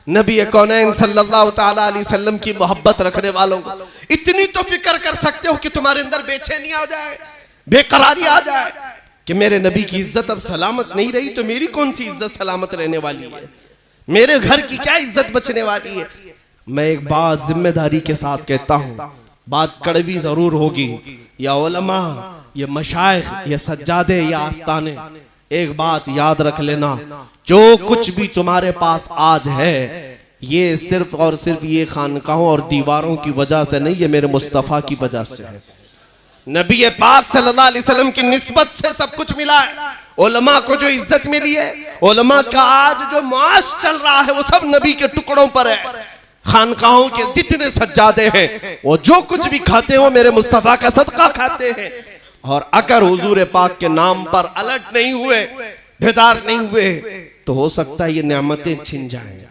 नबी कौनैन सल्लल्लाहु ताला अलैहि वसल्लम की मोहब्बत रखने वालों को इतनी तो फिक्र कर सकते हो कि तुम्हारे अंदर बेचैनी आ जाए, बेकरारी आ जाए कि मेरे नबी की इज्जत अब सलामत नहीं रही तो मेरी कौन सी इज्जत सलामत रहने वाली है, मेरे घर की क्या इज्जत बचने वाली है। मैं एक बात जिम्मेदारी के साथ कहता हूं, बात कड़वी जरूर होगी, या उलमा, या मशाइख, या सज्जादे, या आस्ताने, एक बात याद रख लेना, जो कुछ भी तुम्हारे पास आज है ये सिर्फ और सिर्फ ये खानकाहों और दीवारों की वजह से नहीं, ये मेरे मुस्तफा की वजह से है। नबी पाक सल्लल्लाहु अलैहि वसल्लम की निस्बत से सब कुछ मिला है। उलमा को जो इज्जत मिली है, उलमा का आज जो माश चल रहा है, वो सब नबी के टुकड़ों पर है। खानकाहों के जितने सज्जादे हैं वो जो कुछ भी खाते हैं वो मेरे मुस्तफा का सदका खाते हैं। और अगर हुजूर पाक के नाम पर अलर्ट नहीं हुए, बेदार नहीं हुए, तो हो सकता है ये नेमतें छिन जाएं,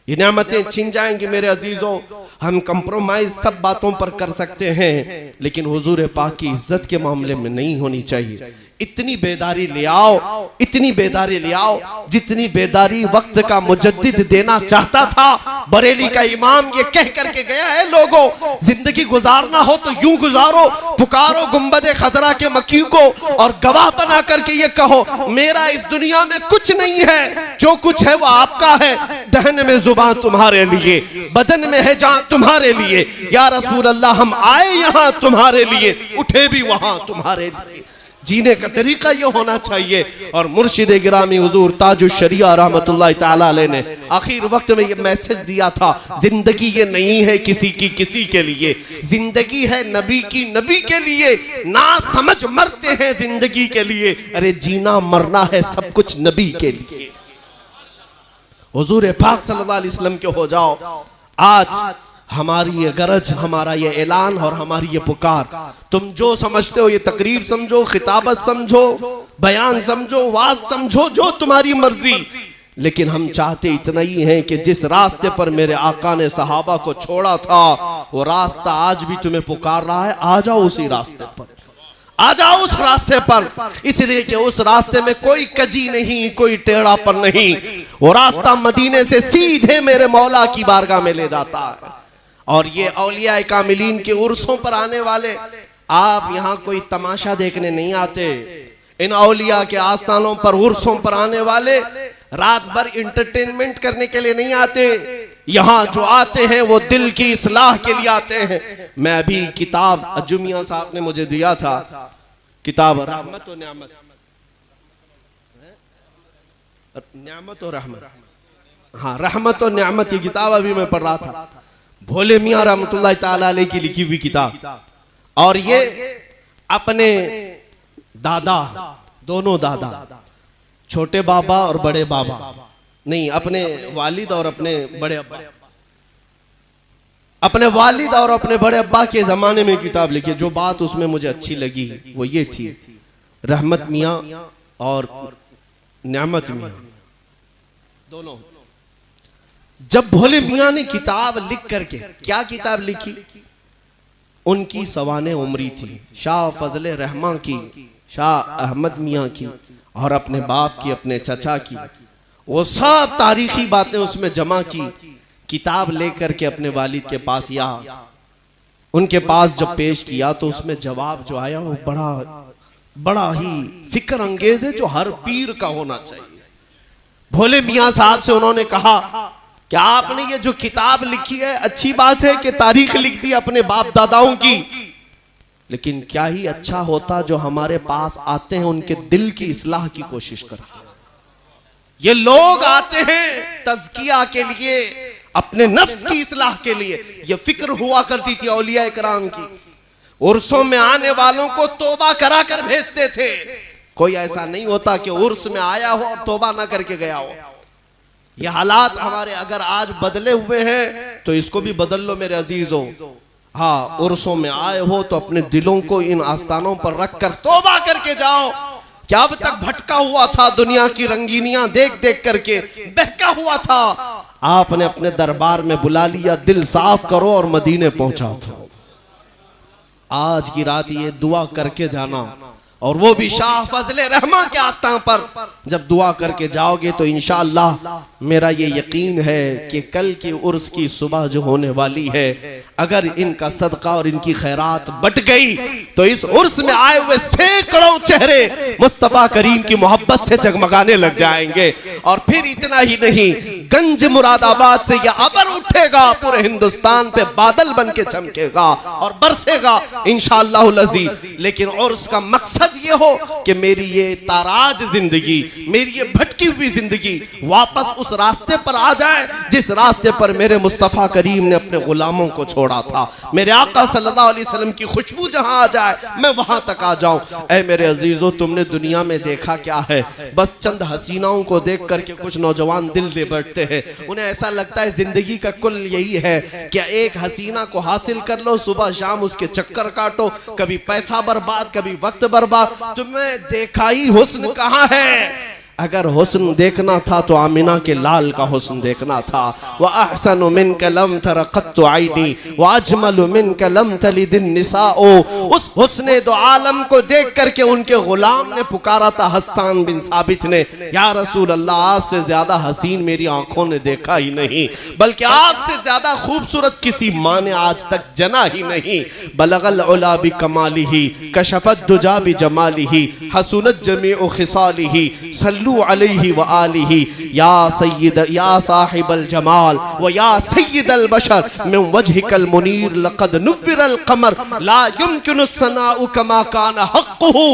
ये नेमतें छिन जाएंगी। मेरे अजीजों, हम कंप्रोमाइज सब बातों पर कर सकते हैं, लेकिन हुजूर पाक की इज्जत के मामले में नहीं होनी चाहिए। इतनी बेदारी ले आओ, इतनी बेदारी ले आओ जितनी बेदारी वक्त का मुजद्दिद देना चाहता था। बरेली का इमाम ये कह करके गया है, लोगों जिंदगी गुजारना हो तो यूं गुजारो, पुकारो गुंबदे खजरा के मकी को और गवाह बना करके ये कहो मेरा इस दुनिया में कुछ नहीं है, जो कुछ है वो आपका है। दहन में जुबान तुम्हारे लिए, बदन में है जान तुम्हारे लिए। या रसूल अल्लाह हम आए यहाँ तुम्हारे लिए, उठे भी वहां तुम्हारे लिए। जीने का तरीका ये होना चाहिए। और मुर्शिद गिरामी हुजूर ताजुश शरिया रहमतुल्लाह ताला अलैह ने आखिर वक्त में ये मैसेज दिया था, जिंदगी ये नहीं है किसी की किसी के लिए, जिंदगी है नबी की नबी के लिए। ना समझ मरते हैं जिंदगी के लिए, अरे जीना मरना है सब कुछ नबी के लिए। हुजूर पाक सल्लल्लाहु अलैहि वसल्लम के हो जाओ। आज हमारी ये गरज, हमारा ये ऐलान और हमारी ये पुकार, तुम जो समझते हो ये तकरीर समझो, खिताबत समझो, बयान समझो, वाज समझो, जो तुम्हारी मर्जी, लेकिन हम चाहते इतना ही हैं कि जिस रास्ते पर मेरे आका ने सहाबा को छोड़ा था वो रास्ता आज भी तुम्हें पुकार रहा है। आ जाओ उसी रास्ते पर, आ जाओ उस रास्ते पर, इसलिए कि उस रास्ते में कोई कजी नहीं, कोई टेढ़ापन नहीं। वो रास्ता मदीने से सीधे मेरे मौला की बारगाह में ले जाता है। और ये औलिया कामिलीन के उर्सों पर आने वाले, आप यहाँ कोई तमाशा देखने नहीं आते। इन औलिया के आस्थानों पर, उर्सों पर आने वाले रात भर इंटरटेनमेंट करने के लिए नहीं आते। यहाँ जो आते हैं वो दिल की इस्लाह के लिए आते हैं। मैं अभी किताब अजुमिया साहब ने मुझे दिया था, किताब रहमत और न्यामत, न्यामत और रहमत, हाँ रहमत और न्यामत, ये किताब अभी मैं पढ़ रहा था, भोले मियां रहमतुल्लाह ताला अलैह की लिखी हुई किताब। और ये अपने दादा, दोनों दादा, छोटे बाबा और बड़े बाबा, नहीं अपने वालिद और अपने बड़े अब्बा, अपने वालिद और अपने बड़े अब्बा के जमाने में किताब लिखी। जो बात उसमें मुझे अच्छी लगी वो ये थी, रहमत मियां और न्यामत मियां दोनों, जब भोले मियां ने किताब लिख करके, क्या किताब लिखी, उनकी सवाने उम्री थी, शाह फजले रहमान की, शाह अहमद मियां की और अपने बाप की, अपने चचा की, वो सब तारीखी बातें उसमें जमा की। किताब लेकर के अपने वालिद के पास या उनके पास जब पेश किया तो उसमें जवाब जो आया वो बड़ा ही फिक्र अंगेज है, जो हर पीर का होना चाहिए। भोले मियां साहब से उन्होंने कहा कि आपने ये जो किताब लिखी है अच्छी बात है कि तारीख लिख दी अपने बाप दादाओं की, लेकिन क्या ही अच्छा होता जो हमारे पास आते हैं उनके दिल की इस्लाह की कोशिश करते हैं। ये लोग आते हैं तज़किया के लिए, अपने नफ्स की इस्लाह के लिए। ये फिक्र हुआ करती थी औलिया इकराम की, उर्सों में आने वालों को तौबा करा कर भेजते थे। कोई ऐसा नहीं होता कि उर्स में आया हो और तौबा ना करके गया हो। ये हालात हमारे अगर आज बदले हुए हैं तो इसको भी बदल लो मेरे अजीजों। हाँ, उर्सों में आए हो तो अपने दिलों को इन आस्थानों पर रख कर तौबा करके जाओ। क्या अब तक भटका हुआ था, दुनिया की रंगीनियां देख देख करके बहका हुआ था, आपने अपने दरबार में बुला लिया, दिल साफ करो और मदीने पहुंचा दो। आज की रात ये दुआ करके जाना, और वो भी शाह फजले रहमान के आस्थान पर जब दुआ करके जाओगे तो इंशाअल्लाह मेरा ये यकीन है कि कल की उर्स की सुबह जो होने वाली है, अगर इनका सदका और इनकी खैरात बट गई तो इस उर्स में आए हुए सैकड़ों चेहरे मुस्तफा करीम की मोहब्बत से जगमगाने लग जाएंगे। और फिर इतना ही नहीं, गंज मुरादाबाद से यह अबर उठेगा, पूरे हिंदुस्तान पे बादल बन के चमकेगा और बरसेगा इंशाअल्लाह अज़ीज़। लेकिन उर्स का मकसद ये हो कि मेरी ये ताराज जिंदगी, मेरी ये भटकी हुई जिंदगी वापस उस रास्ते पर आ जाए जिस रास्ते पर मेरे मुस्तफा करीम ने अपने गुलामों को छोड़ा था। मेरे आका सल्लल्लाहु अलैहि वसल्लम की खुशबू जहां आ जाए मैं वहां तक आ जाऊं। ऐ मेरे अजीजों, तुमने दुनिया में देखा क्या है? बस चंद हसीनाओं को देख करके कुछ नौजवान दिल दे बैठते हैं। उन्हें ऐसा लगता है जिंदगी का कुल यही है कि एक हसीना को हासिल कर लो, सुबह शाम उसके चक्कर काटो, कभी पैसा बर्बाद, कभी वक्त बर्बाद। तुम्हें देखा ही हुस्न कहाँ है? अगर हुस्न देखना था तो आमिना के लाल का हुस्न देखना था। व अहसनु मिनका लम तरा क़त्तु आइनी व अजमलु मिनका लम तलिद निसाओ। उस हुस्ने दो आलम को देख करके उनके गुलाम ने पुकारा था, हस्सान बिन साबित ने, या रसूल अल्लाह, आपसे ज्यादा हसीन मेरी आंखों ने देखा ही नहीं, बल्कि आपसे ज्यादा खूबसूरत किसी माँ ने आज तक जना ही नहीं। बलगल उला बि कमालिही कशफत दुजा बि जमालिही हसुनत जमीउ खिसालिही सल्लु अलैहि व आलिही या सय्यद या साहिबल जमाल व या सय्यदल बशर मिन वजहिकल मुनीर लक़द नुव्विरल क़मर ला युमकिनु सनाउ कमा कान हक़्क़ुहु।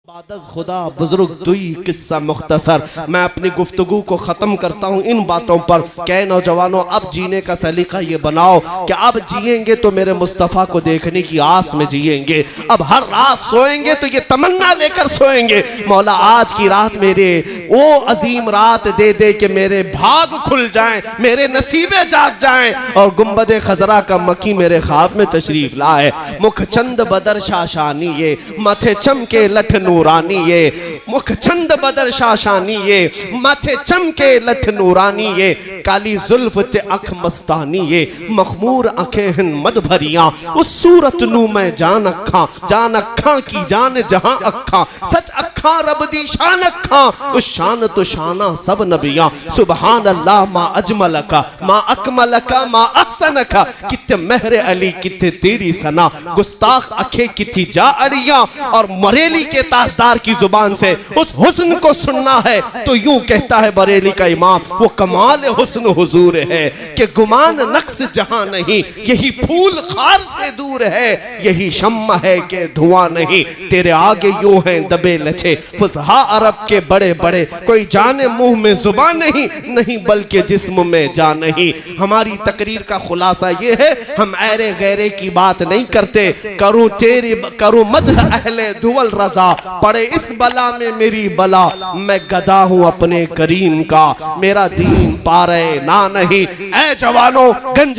बादज़ खुदा बुजुर्ग दुई किस्सा मुख्तसर। मैं अपनी गुफ्तगू को ख़त्म करता हूँ इन बातों पर। क्या नौजवानों, अब जीने का सलीका ये बनाओ कि अब जिएंगे तो मेरे मुस्तफ़ा को देखने की आस में जिएंगे। अब हर रात सोएंगे तो ये तमन्ना लेकर सोएंगे, मौला आज की रात मेरे वो अजीम रात दे दे कि मेरे भाग खुल जाएं, मेरे नसीबे जाग जाएं और गुंबद खजरा का मकी मेरे ख्वाब में तशरीफ लाए। मुख चंद बदर शाशानी ये माथे चमके लठ नूरानी ये, मुख चंद बदर शाशानी ये माथे चमके लठ नूरानी ये, काली जुल्फ ते अख मस्तानी ये मखमूर अखे हिन मद भरिया, उस सूरत नू मैं जान अखा की जान जहां अखा, सच अखा रब दी शान अखा, उस शान तो शाना सब नबिया। सुबहान अल्लाह मा अजमलका मा अकमलका मा अहसनका, कित्ते महरे अली कित्ते तेरी सना, गुस्ताख अखे कित्ती जा अरिया। और बरेली के ताजदार की जुबान से उस हुस्न को सुनना है तो यूं कहता है बरेली का इमाम, वो कमाल हुस्न हुजूर है कि गुमान नक्स जहां नहीं, यही फूल खार से दूर है, यही शम्मा है कि धुआं नहीं, तेरे आगे यूं हैं दबे लचे फुसहा अरब के बड़े बड़े, कोई जाने मुंह में जुबान नहीं, नहीं बल्कि जिस्म में जान नहीं। हमारी तकरीर का खुलासा ये है, हम ऐरे गैरे की बात नहीं करते। करूं तेरी करूं मदह अहले दुवल रजा, पड़े इस बला में मेरी बला, मैं गदा हूं अपने करीम का, मेरा दीन पारे ना नहीं। ऐ जवानों, गंज